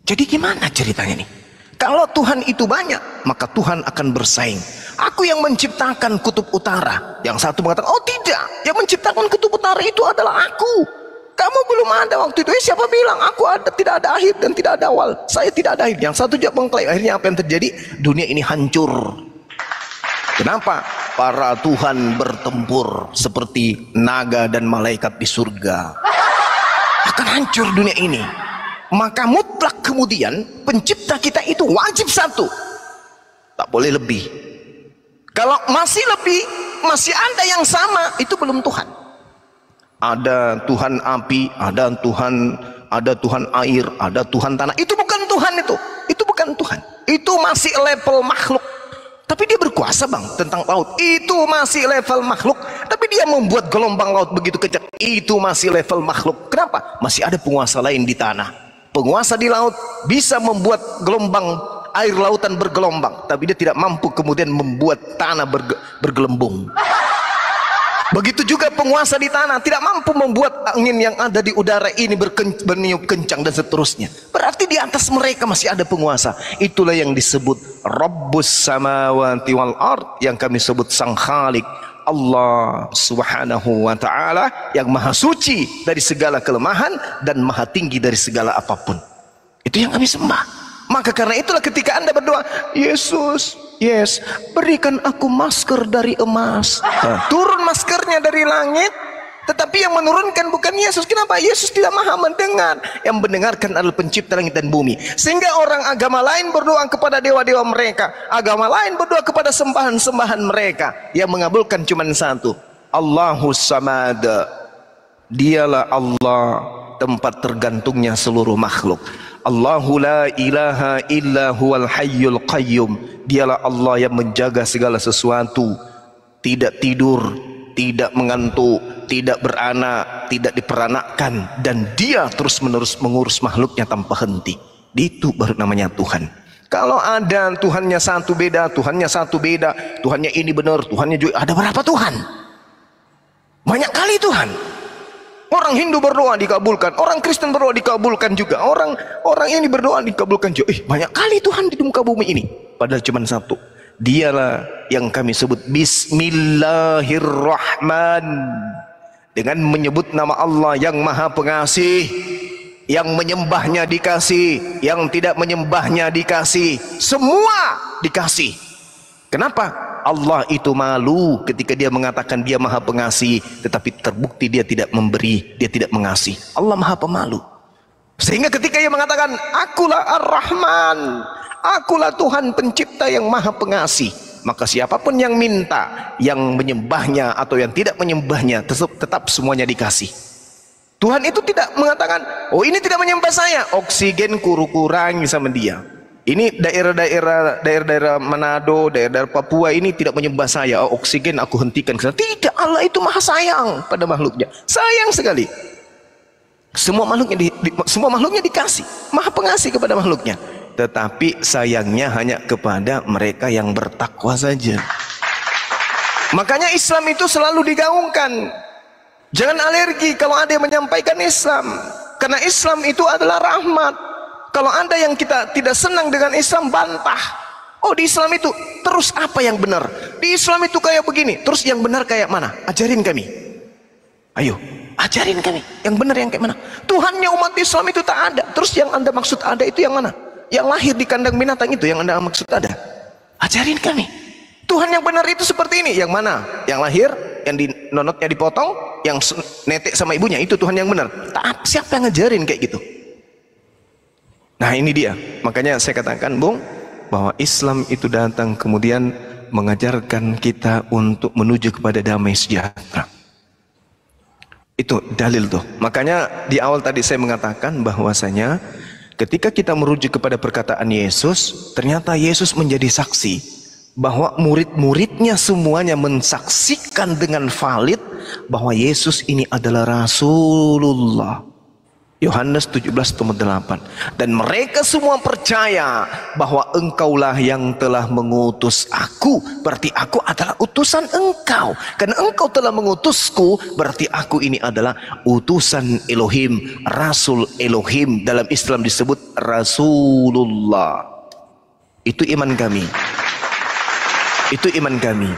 Jadi gimana ceritanya nih? Kalau Tuhan itu banyak, maka Tuhan akan bersaing. Aku yang menciptakan kutub utara. Yang satu mengatakan, oh tidak, yang menciptakan kutub utara itu adalah aku. Kamu belum ada waktu itu. Siapa bilang aku ada? Tidak ada akhir dan tidak ada awal. Saya tidak ada akhir. Yang satu juga mengklaim. Akhirnya apa yang terjadi? Dunia ini hancur. Kenapa? Para Tuhan bertempur seperti naga dan malaikat di surga. Akan hancur dunia ini. Maka mutlak kemudian pencipta kita itu wajib satu, tak boleh lebih. Kalau masih lebih, masih ada yang sama, itu belum Tuhan. Ada Tuhan api, ada Tuhan air, ada Tuhan tanah. Itu bukan Tuhan, itu bukan Tuhan. Itu masih level makhluk. Tapi dia berkuasa bang tentang laut. Itu masih level makhluk. Tapi dia membuat gelombang laut begitu kencang. Itu masih level makhluk. Kenapa? Masih ada penguasa lain di tanah. Penguasa di laut bisa membuat gelombang air lautan bergelombang, tapi dia tidak mampu kemudian membuat tanah bergelembung. Begitu juga penguasa di tanah tidak mampu membuat angin yang ada di udara ini berniup kencang dan seterusnya. Berarti di atas mereka masih ada penguasa. Itulah yang disebut Rabbus samawati wal ard, yang kami sebut Sang Khalik, Allah subhanahu wa ta'ala, yang maha suci dari segala kelemahan dan maha tinggi dari segala apapun. Itu yang kami sembah. Maka karena itulah ketika Anda berdoa, Yesus, yes, berikan aku masker dari emas. Turun maskernya dari langit, tetapi yang menurunkan bukan Yesus. Kenapa? Yesus tidak maha mendengar. Yang mendengarkan adalah pencipta langit dan bumi. Sehingga orang agama lain berdoa kepada dewa-dewa mereka, agama lain berdoa kepada sembahan-sembahan mereka. Yang mengabulkan cuma satu, Allahus Samad. Dialah Allah, tempat tergantungnya seluruh makhluk. Allahu la ilaha illa huwal hayyul qayyum. Dialah Allah yang menjaga segala sesuatu, tidak tidur, tidak mengantuk, tidak beranak, tidak diperanakkan, dan dia terus menerus mengurus makhluknya tanpa henti. Itu baru namanya Tuhan. Kalau ada Tuhannya satu beda, Tuhannya satu beda, Tuhannya ini benar, Tuhannya juga, ada berapa Tuhan? Banyak kali Tuhan. Orang Hindu berdoa dikabulkan, orang Kristen berdoa dikabulkan juga, orang ini berdoa dikabulkan juga. Banyak kali Tuhan di muka bumi ini, padahal cuma satu. Dialah yang kami sebut Bismillahirrahman, dengan menyebut nama Allah yang maha pengasih. Yang menyembahnya dikasih, yang tidak menyembahnya dikasih, semua dikasih. Kenapa? Allah itu malu ketika dia mengatakan dia maha pengasih, tetapi terbukti dia tidak memberi, dia tidak mengasih. Allah maha pemalu. Sehingga ketika dia mengatakan akulah Ar-Rahman, akulah Tuhan pencipta yang maha pengasih, maka siapapun yang minta, yang menyembahnya atau yang tidak menyembahnya, tetap semuanya dikasih. Tuhan itu tidak mengatakan, oh ini tidak menyembah saya, oksigen kurangi sama dia. Ini daerah-daerah Manado, daerah Papua ini tidak menyembah saya, oh, oksigen aku hentikan. Tidak, Allah itu maha sayang pada makhluknya, sayang sekali. Semua makhluknya dikasih, maha pengasih kepada makhluknya. Tetapi sayangnya hanya kepada mereka yang bertakwa saja. Makanya Islam itu selalu digaungkan. Jangan alergi kalau ada yang menyampaikan Islam, karena Islam itu adalah rahmat. Kalau ada yang kita tidak senang dengan Islam, bantah. Oh, di Islam itu terus apa yang benar? Di Islam itu kayak begini, terus yang benar kayak mana? Ajarin kami. Ayo, ajarin kami. Yang benar yang kayak mana? Tuhannya umat Islam itu tak ada. Terus yang Anda maksud ada itu yang mana? Yang lahir di kandang binatang itu yang Anda maksud ada. Ajarin kami. Tuhan yang benar itu seperti ini. Yang mana? Yang lahir, yang di nonotnya dipotong, yang netek sama ibunya, itu Tuhan yang benar. Tak, siapa yang ngajarin kayak gitu? Nah, ini dia. Makanya saya katakan, Bung, bahwa Islam itu datang kemudian mengajarkan kita untuk menuju kepada damai sejahtera. Itu dalil tuh. Makanya di awal tadi saya mengatakan bahwasanya ketika kita merujuk kepada perkataan Yesus, ternyata Yesus menjadi saksi bahwa murid-muridnya semuanya mensaksikan dengan valid bahwa Yesus ini adalah Rasulullah. Yohanes 17:8. Dan mereka semua percaya bahwa engkaulah yang telah mengutus aku, berarti aku adalah utusan engkau. Karena engkau telah mengutusku, berarti aku ini adalah utusan Elohim, Rasul Elohim. Dalam Islam disebut Rasulullah. Itu iman kami. Itu iman kami.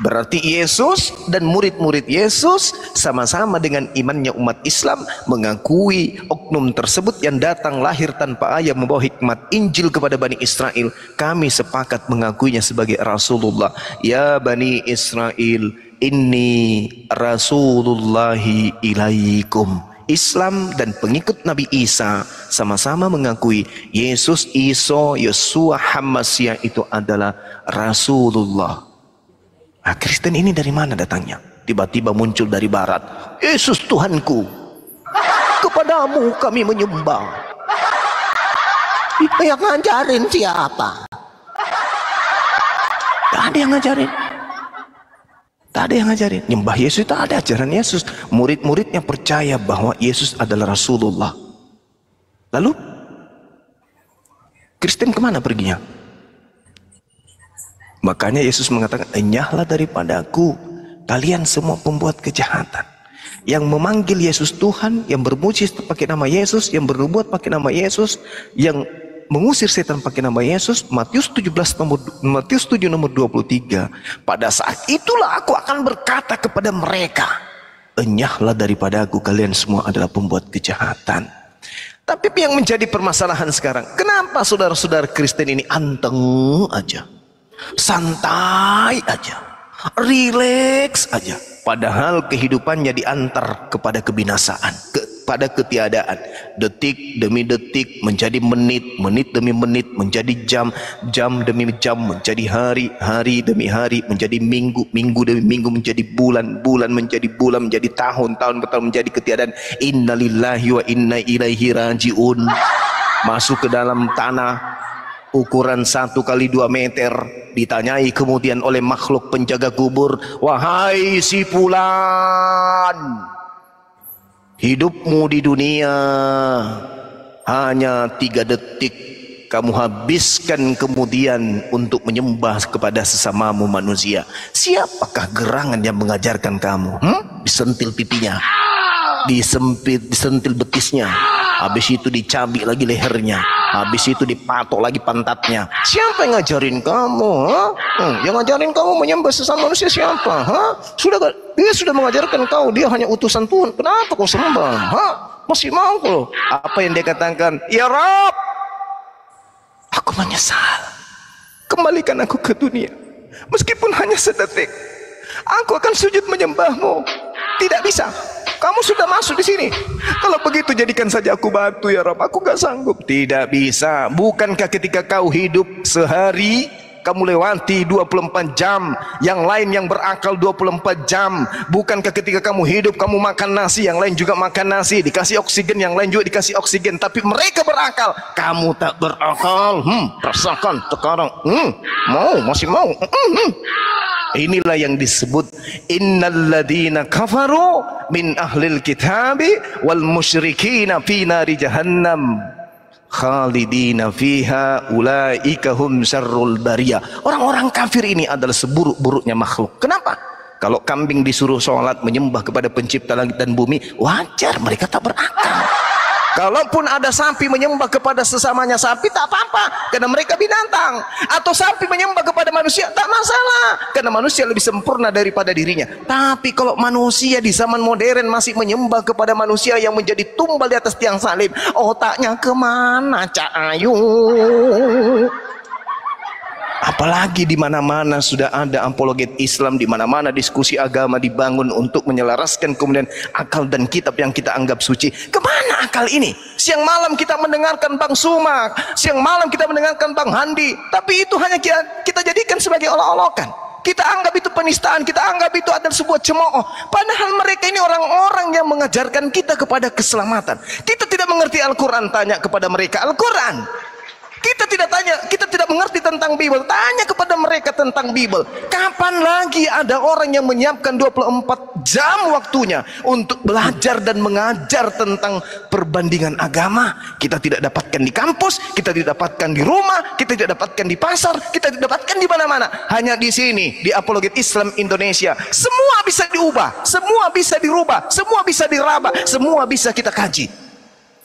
Berarti Yesus dan murid-murid Yesus sama-sama dengan imannya umat Islam mengakui oknum tersebut yang datang lahir tanpa ayah membawa hikmat Injil kepada Bani Israel. Kami sepakat mengakuinya sebagai Rasulullah. Ya Bani Israel, inni Rasulullahi ilaikum. Islam dan pengikut Nabi Isa sama-sama mengakui Yesus, Yesua Hamasya itu adalah Rasulullah. Nah, Kristen ini dari mana datangnya? Tiba-tiba muncul dari barat. Yesus Tuhanku, kepadamu kami menyembah. Yang ngajarin siapa? Tak ada yang ngajarin. Tak ada yang ngajarin. Nyembah Yesus tak ada ajaran Yesus. Murid-muridnya percaya bahwa Yesus adalah Rasulullah. Lalu Kristen kemana perginya? Makanya Yesus mengatakan, enyahlah daripadaku kalian semua pembuat kejahatan. Yang memanggil Yesus Tuhan, yang bermuji pakai nama Yesus, yang bernubuat pakai nama Yesus, yang mengusir setan pakai nama Yesus. Matius 7 nomor 23. Pada saat itulah aku akan berkata kepada mereka, enyahlah daripadaku kalian semua adalah pembuat kejahatan. Tapi yang menjadi permasalahan sekarang, kenapa saudara-saudara Kristen ini anteng aja, santai aja, rileks aja, padahal kehidupannya diantar kepada kebinasaan, kepada ketiadaan. Detik demi detik menjadi menit, menit demi menit menjadi jam, jam demi jam menjadi hari, hari demi hari menjadi minggu, minggu demi minggu menjadi bulan, bulan menjadi bulan, menjadi tahun, tahun bertahun menjadi ketiadaan. Innalillahi wa inna ilaihi rajiun. Masuk ke dalam tanah ukuran 1 kali 2 meter, ditanyai kemudian oleh makhluk penjaga kubur, wahai si fulan, hidupmu di dunia hanya 3 detik kamu habiskan kemudian untuk menyembah kepada sesamamu manusia. Siapakah gerangan yang mengajarkan kamu? Disentil pipinya, disentil betisnya, habis itu dicabik lagi lehernya, habis itu dipatok lagi pantatnya. Siapa yang ngajarin kamu? Yang ngajarin kamu menyembah sesama manusia siapa? Dia sudah mengajarkan kau, dia hanya utusan Tuhan. Kenapa kau sembah? Masih mau kau? Apa yang dia katakan? Ya Rabb, aku menyesal. Kembalikan aku ke dunia, meskipun hanya sedetik. Aku akan sujud menyembahmu. Tidak bisa. Kamu sudah masuk di sini. Kalau begitu jadikan saja aku batu ya Rabb. Aku gak sanggup. Tidak bisa. Bukankah ketika kau hidup sehari kamu lewati 24 jam, yang lain yang berakal 24 jam. Bukankah ketika kamu hidup kamu makan nasi, yang lain juga makan nasi, dikasih oksigen, yang lain juga dikasih oksigen, tapi mereka berakal, kamu tak berakal. Rasakan sekarang, masih mau. Inilah yang disebut innalladzina kafaru min ahlil kitabi wal musyrikina fi nari jahannam khalidina fiha ulaika hum syarrul bariyah. Orang-orang kafir ini adalah seburuk-buruknya makhluk. Kenapa? Kalau kambing disuruh sholat menyembah kepada pencipta langit dan bumi, wajar mereka tak berakal. Kalaupun ada sapi menyembah kepada sesamanya sapi, tak apa-apa, karena mereka binatang. Atau sapi menyembah kepada manusia, tak masalah, karena manusia lebih sempurna daripada dirinya. Tapi kalau manusia di zaman modern masih menyembah kepada manusia yang menjadi tumbal di atas tiang salib, otaknya kemana, Cak Ayu? Apalagi di mana-mana sudah ada apologet Islam, di mana-mana diskusi agama dibangun untuk menyelaraskan kemudian akal dan kitab yang kita anggap suci. Kemana akal ini? Siang malam kita mendengarkan Bang Sumak, siang malam kita mendengarkan Bang Handi, tapi itu hanya kita jadikan sebagai olok-olokan. Kita anggap itu penistaan, kita anggap itu adalah sebuah cemooh. Padahal mereka ini orang-orang yang mengajarkan kita kepada keselamatan. Kita tidak mengerti Al-Quran, tanya kepada mereka Al-Quran. Kita tidak mengerti tentang Bible, tanya kepada mereka tentang Bible. Kapan lagi ada orang yang menyiapkan 24 jam waktunya untuk belajar dan mengajar tentang perbandingan agama? Kita tidak dapatkan di kampus, kita tidak dapatkan di rumah, kita tidak dapatkan di pasar, kita tidak dapatkan di mana-mana. Hanya di sini, di Apologet Islam Indonesia. Semua bisa diubah, semua bisa dirubah, semua bisa diraba, semua bisa kita kaji.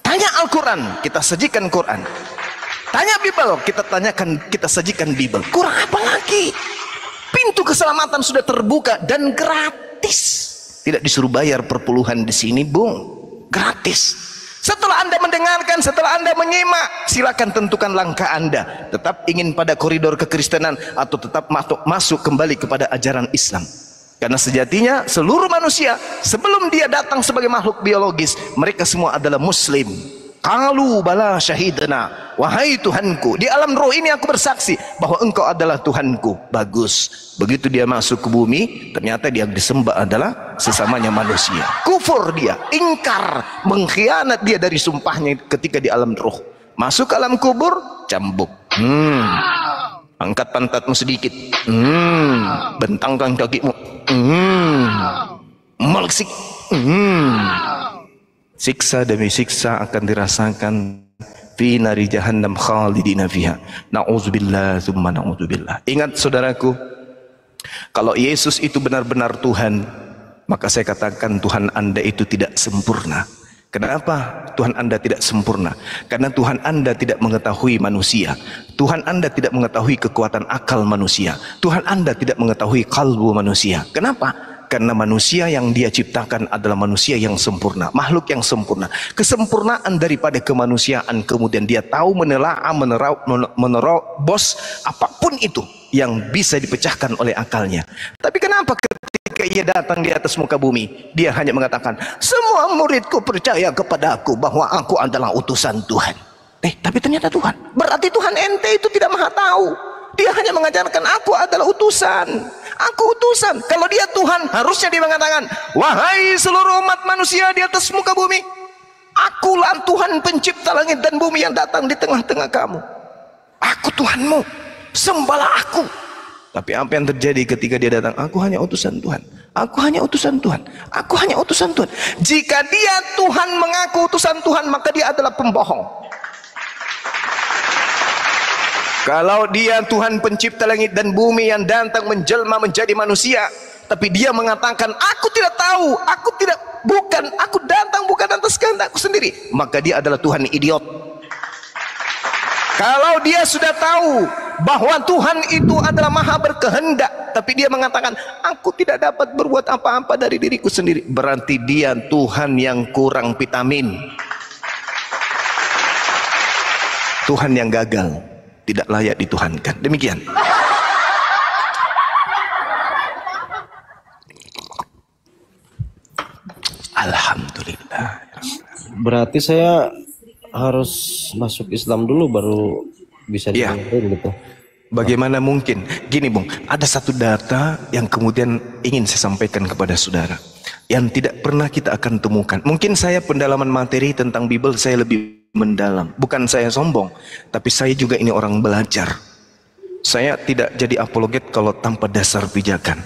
Tanya Al-Quran, kita sajikan Quran. Tanya Bible, kita sajikan Bible. Kurang apa lagi? Pintu keselamatan sudah terbuka dan gratis. Tidak disuruh bayar perpuluhan di sini, Bung. Gratis. Setelah Anda mendengarkan, setelah Anda menyimak, silakan tentukan langkah Anda. Tetap ingin pada koridor kekristenan atau tetap masuk kembali kepada ajaran Islam. Karena sejatinya seluruh manusia sebelum dia datang sebagai makhluk biologis, mereka semua adalah muslim. Qalu bala syahidna, wahai Tuhanku, di alam roh ini aku bersaksi bahwa engkau adalah Tuhanku. Bagus. Begitu dia masuk ke bumi, ternyata dia disembah adalah sesamanya manusia. Kufur dia, ingkar, mengkhianat dia dari sumpahnya ketika di alam roh. Masuk ke alam kubur, cambuk. Angkat pantatmu sedikit. Bentangkan kakimu. Meleksik. Siksa demi siksa akan dirasakan fi nari jahannam khalidina fiha. Na'udzubillah tsumma na'udzubillah. Ingat saudaraku, kalau Yesus itu benar-benar Tuhan, maka saya katakan Tuhan Anda itu tidak sempurna. Kenapa Tuhan Anda tidak sempurna? Karena Tuhan Anda tidak mengetahui manusia. Tuhan Anda tidak mengetahui kekuatan akal manusia. Tuhan Anda tidak mengetahui kalbu manusia. Kenapa? Karena manusia yang dia ciptakan adalah manusia yang sempurna, makhluk yang sempurna. Kesempurnaan daripada kemanusiaan, kemudian dia tahu menelaah, menerobos apapun itu yang bisa dipecahkan oleh akalnya. Tapi kenapa ketika ia datang di atas muka bumi, dia hanya mengatakan, semua muridku percaya kepada aku bahwa aku adalah utusan Tuhan. Tapi ternyata Tuhan. Berarti Tuhan ente itu tidak maha tahu. Dia hanya mengajarkan aku adalah utusan. Aku utusan. Kalau dia Tuhan, harusnya dia mengatakan, wahai seluruh umat manusia di atas muka bumi, akulah Tuhan pencipta langit dan bumi yang datang di tengah-tengah kamu. Aku Tuhanmu, sembahlah aku. Tapi apa yang terjadi ketika dia datang? Aku hanya utusan Tuhan. Aku hanya utusan Tuhan. Aku hanya utusan Tuhan. Jika dia Tuhan mengaku utusan Tuhan, maka dia adalah pembohong. Kalau dia Tuhan pencipta langit dan bumi yang datang menjelma menjadi manusia, tapi dia mengatakan aku tidak tahu, aku datang bukan atas kehendakku sendiri, maka dia adalah Tuhan idiot. Kalau dia sudah tahu bahwa Tuhan itu adalah maha berkehendak, tapi dia mengatakan aku tidak dapat berbuat apa-apa dari diriku sendiri, berarti dia Tuhan yang kurang vitamin, Tuhan yang gagal, tidak layak dituhankan. Demikian. Alhamdulillah. Berarti saya harus masuk Islam dulu baru bisa didengerin gitu. Bagaimana mungkin? Gini Bung, ada satu data yang kemudian ingin saya sampaikan kepada saudara, yang tidak pernah kita akan temukan. Mungkin saya pendalaman materi tentang Bible saya lebih mendalam. Bukan saya sombong, tapi saya juga ini orang belajar. Saya tidak jadi apologet kalau tanpa dasar pijakan.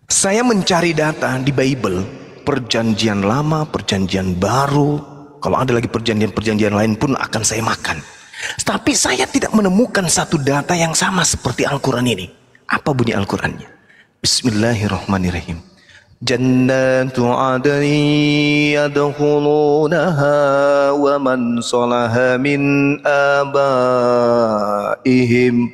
Saya mencari data di Bible, perjanjian lama, perjanjian baru. Kalau ada lagi perjanjian lain pun akan saya makan. Tapi saya tidak menemukan satu data yang sama seperti Al-Quran ini. Apa bunyi Al-Qurannya? Bismillahirrahmanirrahim. Jannatu adni yadkhulunaha wa man salaha min abaihim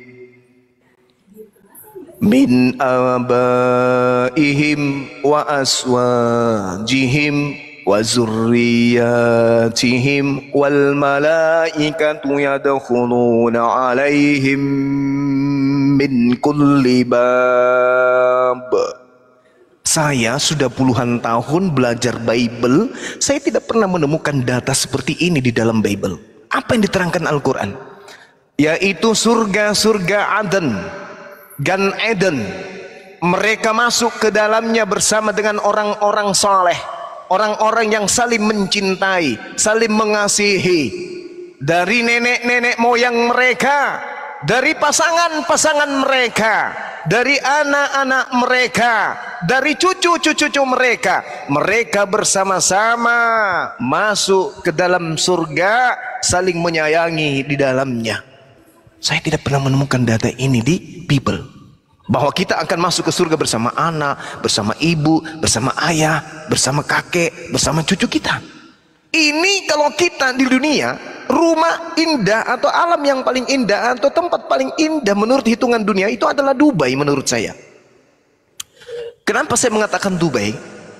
wa aswajihim wa zurriyatihim wal malaikatu yadkhuluna alaihim min kulli bab. Saya sudah puluhan tahun belajar Bible, saya tidak pernah menemukan data seperti ini di dalam Bible. Apa yang diterangkan Al-Quran? Yaitu surga-surga Aden, Gan Eden. Mereka masuk ke dalamnya bersama dengan orang-orang saleh, orang-orang yang saling mencintai, saling mengasihi, dari nenek-nenek moyang mereka, dari pasangan-pasangan mereka, dari anak-anak mereka, dari cucu-cucu mereka. Mereka bersama-sama masuk ke dalam surga, saling menyayangi di dalamnya. Saya tidak pernah menemukan data ini di Bible, bahwa kita akan masuk ke surga bersama anak, bersama ibu, bersama ayah, bersama kakek, bersama cucu kita. Ini kalau kita di dunia, rumah indah atau alam yang paling indah atau tempat paling indah menurut hitungan dunia itu adalah Dubai menurut saya. Kenapa saya mengatakan Dubai?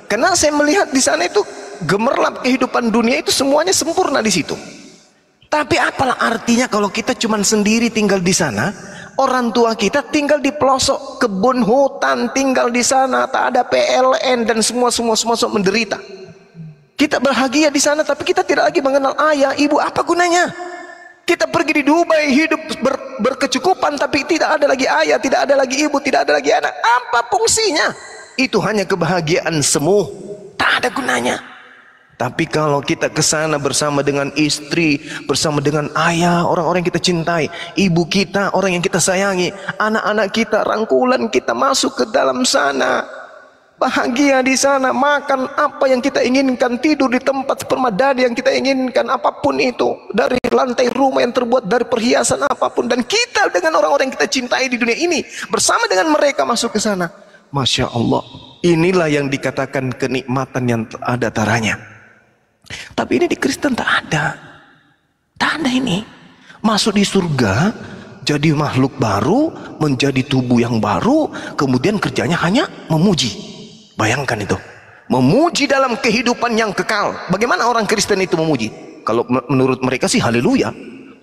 Karena saya melihat di sana itu gemerlap kehidupan dunia itu semuanya sempurna di situ. Tapi apalah artinya kalau kita cuma sendiri tinggal di sana? Orang tua kita tinggal di pelosok kebun hutan, tinggal di sana, tak ada PLN dan semua menderita. Kita bahagia di sana, tapi kita tidak lagi mengenal ayah, ibu. Apa gunanya? Kita pergi di Dubai, hidup berkecukupan, tapi tidak ada lagi ayah, tidak ada lagi ibu, tidak ada lagi anak. Apa fungsinya? Itu hanya kebahagiaan semu, tak ada gunanya. Tapi kalau kita ke sana bersama dengan istri, bersama dengan ayah, orang-orang yang kita cintai, ibu kita, orang yang kita sayangi, anak-anak kita, rangkulan kita masuk ke dalam sana, bahagia di sana, makan apa yang kita inginkan, tidur di tempat permadani yang kita inginkan, apapun itu, dari lantai rumah yang terbuat dari perhiasan apapun, dan kita dengan orang-orang yang kita cintai di dunia ini, bersama dengan mereka masuk ke sana. Masya Allah, inilah yang dikatakan kenikmatan yang ada taranya. Tapi ini di Kristen tak ada ini. Masuk di surga, jadi makhluk baru, menjadi tubuh yang baru, kemudian kerjanya hanya memuji. Bayangkan itu, memuji dalam kehidupan yang kekal. Bagaimana orang Kristen itu memuji? Kalau menurut mereka sih haleluya,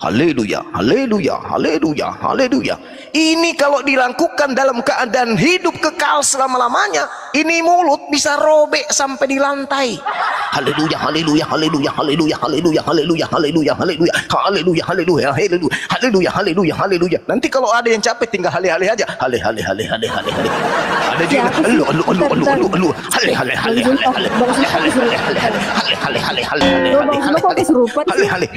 haleluya, haleluya, haleluya, haleluya. Ini kalau dilakukan dalam keadaan hidup kekal selama-lamanya, ini mulut bisa robek sampai di lantai. Haleluya, haleluya, haleluya, haleluya, haleluya, haleluya, haleluya, haleluya, haleluya, haleluya, haleluya, haleluya, haleluya, haleluya. Nanti kalau ada yang capek tinggal hale-hale aja. Hale. Ada juga hale.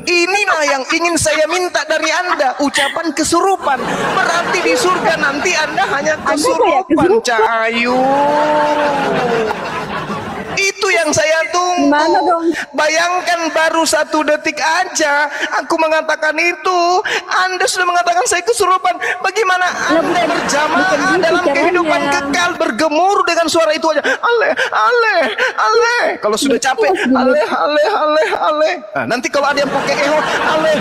Inilah yang ingin saya minta dari Anda, ucapan kesurupan. Berarti di surga nanti Anda hanya kesurupan, Cahayu. Itu yang saya tunggu. Bayangkan baru 1 detik aja aku mengatakan itu, Anda sudah mengatakan saya kesurupan. Bagaimana Anda berjamaah dalam kehidupan kekal bergemuruh dengan suara itu aja? Ale. Kalau sudah capek, ale. Nah, nanti kalau ada yang pakai eho, ale.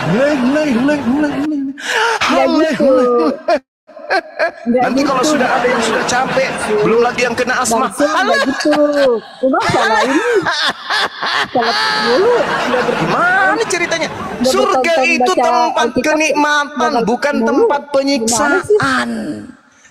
Nanti kalau sudah ada yang sudah capek, belum lagi yang kena asma, gimana ceritanya? Surga itu tempat kenikmatan, bukan tempat penyiksaan.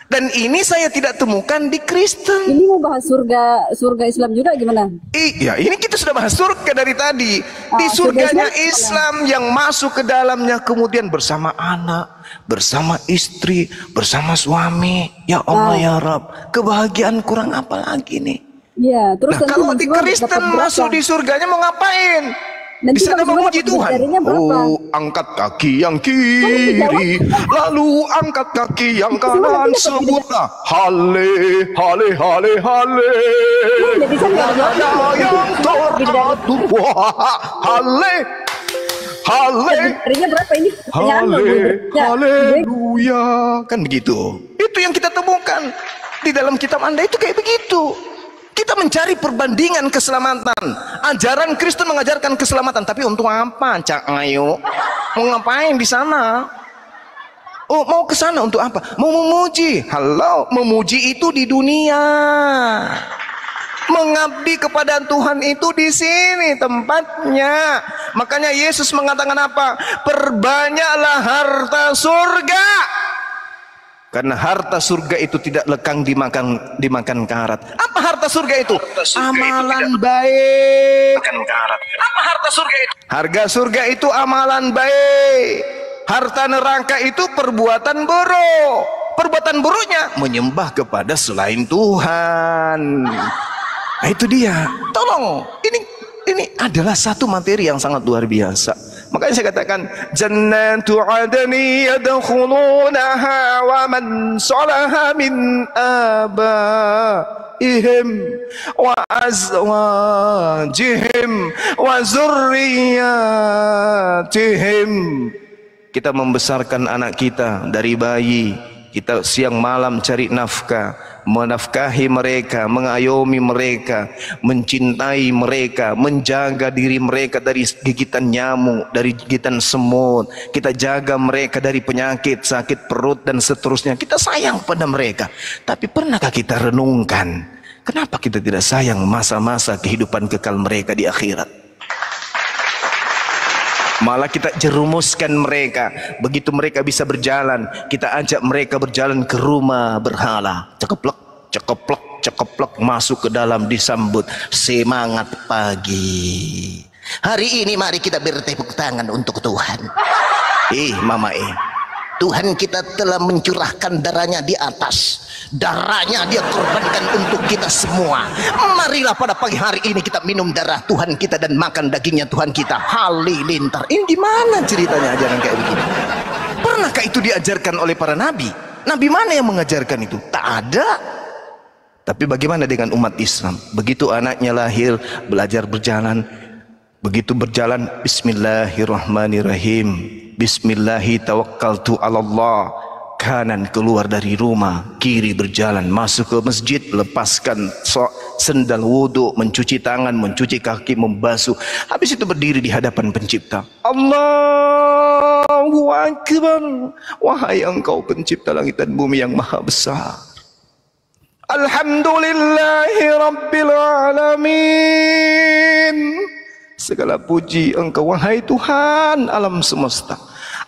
Dan ini saya tidak temukan di Kristen. Ini mau bahas surga Islam juga gimana? Iya, ini kita sudah bahas surga dari tadi. Di surganya Islam yang masuk ke dalamnya kemudian bersama anak, bersama istri, bersama suami. Ya Allah ya Rabb, kebahagiaan kurang apa lagi nih? Iya, terus nah, kalau di Kristen masuk di surganya mau ngapain? Di sana memuji Tuhan. Oh, angkat kaki yang kiri, lalu angkat kaki yang kanan, sebutlah hale, hale, hale, hale. Ada yang teratur, hale, hale. Berapa ini? Haleluya. Kan begitu. Itu yang kita temukan di dalam kitab Anda itu kayak begitu. Kita mencari perbandingan keselamatan. Ajaran Kristen mengajarkan keselamatan, tapi untuk apa, Cak Ayo? Mau ngapain di sana? Oh, mau ke sana untuk apa? Mau memuji. Halo, memuji itu di dunia. Mengabdi kepada Tuhan itu di sini tempatnya. Makanya Yesus mengatakan apa? Perbanyaklah harta surga. Karena harta surga itu tidak lekang dimakan karat. Apa harta surga itu? Amalan baik. Apa harta surga itu? Harga surga itu amalan baik. Harta neraka itu perbuatan buruk. Perbuatan buruknya menyembah kepada selain Tuhan. Nah, itu dia. Tolong, ini adalah satu materi yang sangat luar biasa. Makanya saya katakan jannatu adni yadkhulunaha wa man salaha min abaihim wa azwajihim wa zurriyatihim. Kita membesarkan anak kita dari bayi, kita siang malam cari nafkah, menafkahi mereka, mengayomi mereka, mencintai mereka, menjaga diri mereka dari gigitan nyamuk, dari gigitan semut. Kita jaga mereka dari penyakit, sakit perut dan seterusnya. Kita sayang pada mereka. Tapi pernahkah kita renungkan, kenapa kita tidak sayang masa-masa kehidupan kekal mereka di akhirat? Malah kita jerumuskan mereka. Begitu mereka bisa berjalan, kita ajak mereka berjalan ke rumah berhala. Cekeplek, cekeplek, cekeplek, masuk ke dalam, disambut semangat pagi. Hari ini mari kita bertepuk tangan untuk Tuhan. Mama Tuhan kita telah mencurahkan darahnya di atas. Darahnya dia korbankan untuk kita semua. Marilah pada pagi hari ini kita minum darah Tuhan kita dan makan dagingnya Tuhan kita. Halilintar. Ini gimana ceritanya ajaran kayak begini? Pernahkah itu diajarkan oleh para nabi? Nabi mana yang mengajarkan itu? Tak ada. Tapi bagaimana dengan umat Islam? Begitu anaknya lahir, belajar berjalan. Begitu berjalan, bismillahirrahmanirrahim. Bismillahi tawakkaltu ala Allah. Kanan keluar dari rumah, kiri berjalan masuk ke masjid, lepaskan sendal wudhu, mencuci tangan, mencuci kaki, membasuh. Habis itu berdiri di hadapan Pencipta. Allahu Akbar. Wahai Engkau Pencipta langit dan bumi yang maha besar. Alhamdulillahi Rabbil Alamin. Segala puji Engkau wahai Tuhan alam semesta.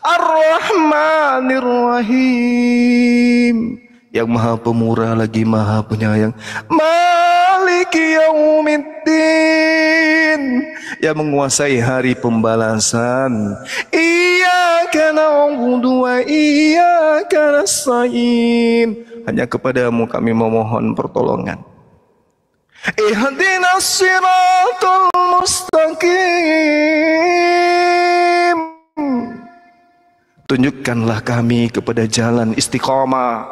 Ar-Rahmanir-Rahim, yang maha pemurah lagi maha penyayang. Maliki Yaumiddin, yang menguasai hari pembalasan. Iyyaka na'budu wa iyyaka nasta'in, hanya kepadamu kami memohon pertolongan. Ihdinas siratal mustaqim, tunjukkanlah kami kepada jalan istiqamah.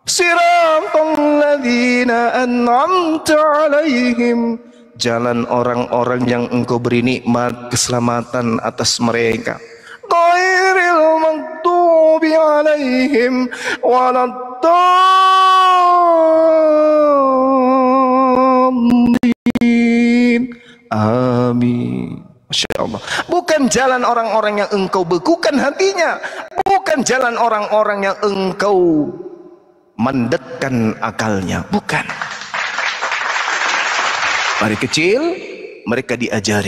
Siratal ladzina an'amta 'alaihim, jalan orang-orang yang Engkau beri nikmat keselamatan atas mereka. Ghairil maghdubi 'alaihim waladdallin. Amin. Masya Allah. Bukan jalan orang-orang yang Engkau bekukan hatinya, bukan jalan orang-orang yang Engkau mandekkan akalnya, bukan. Dari kecil mereka diajari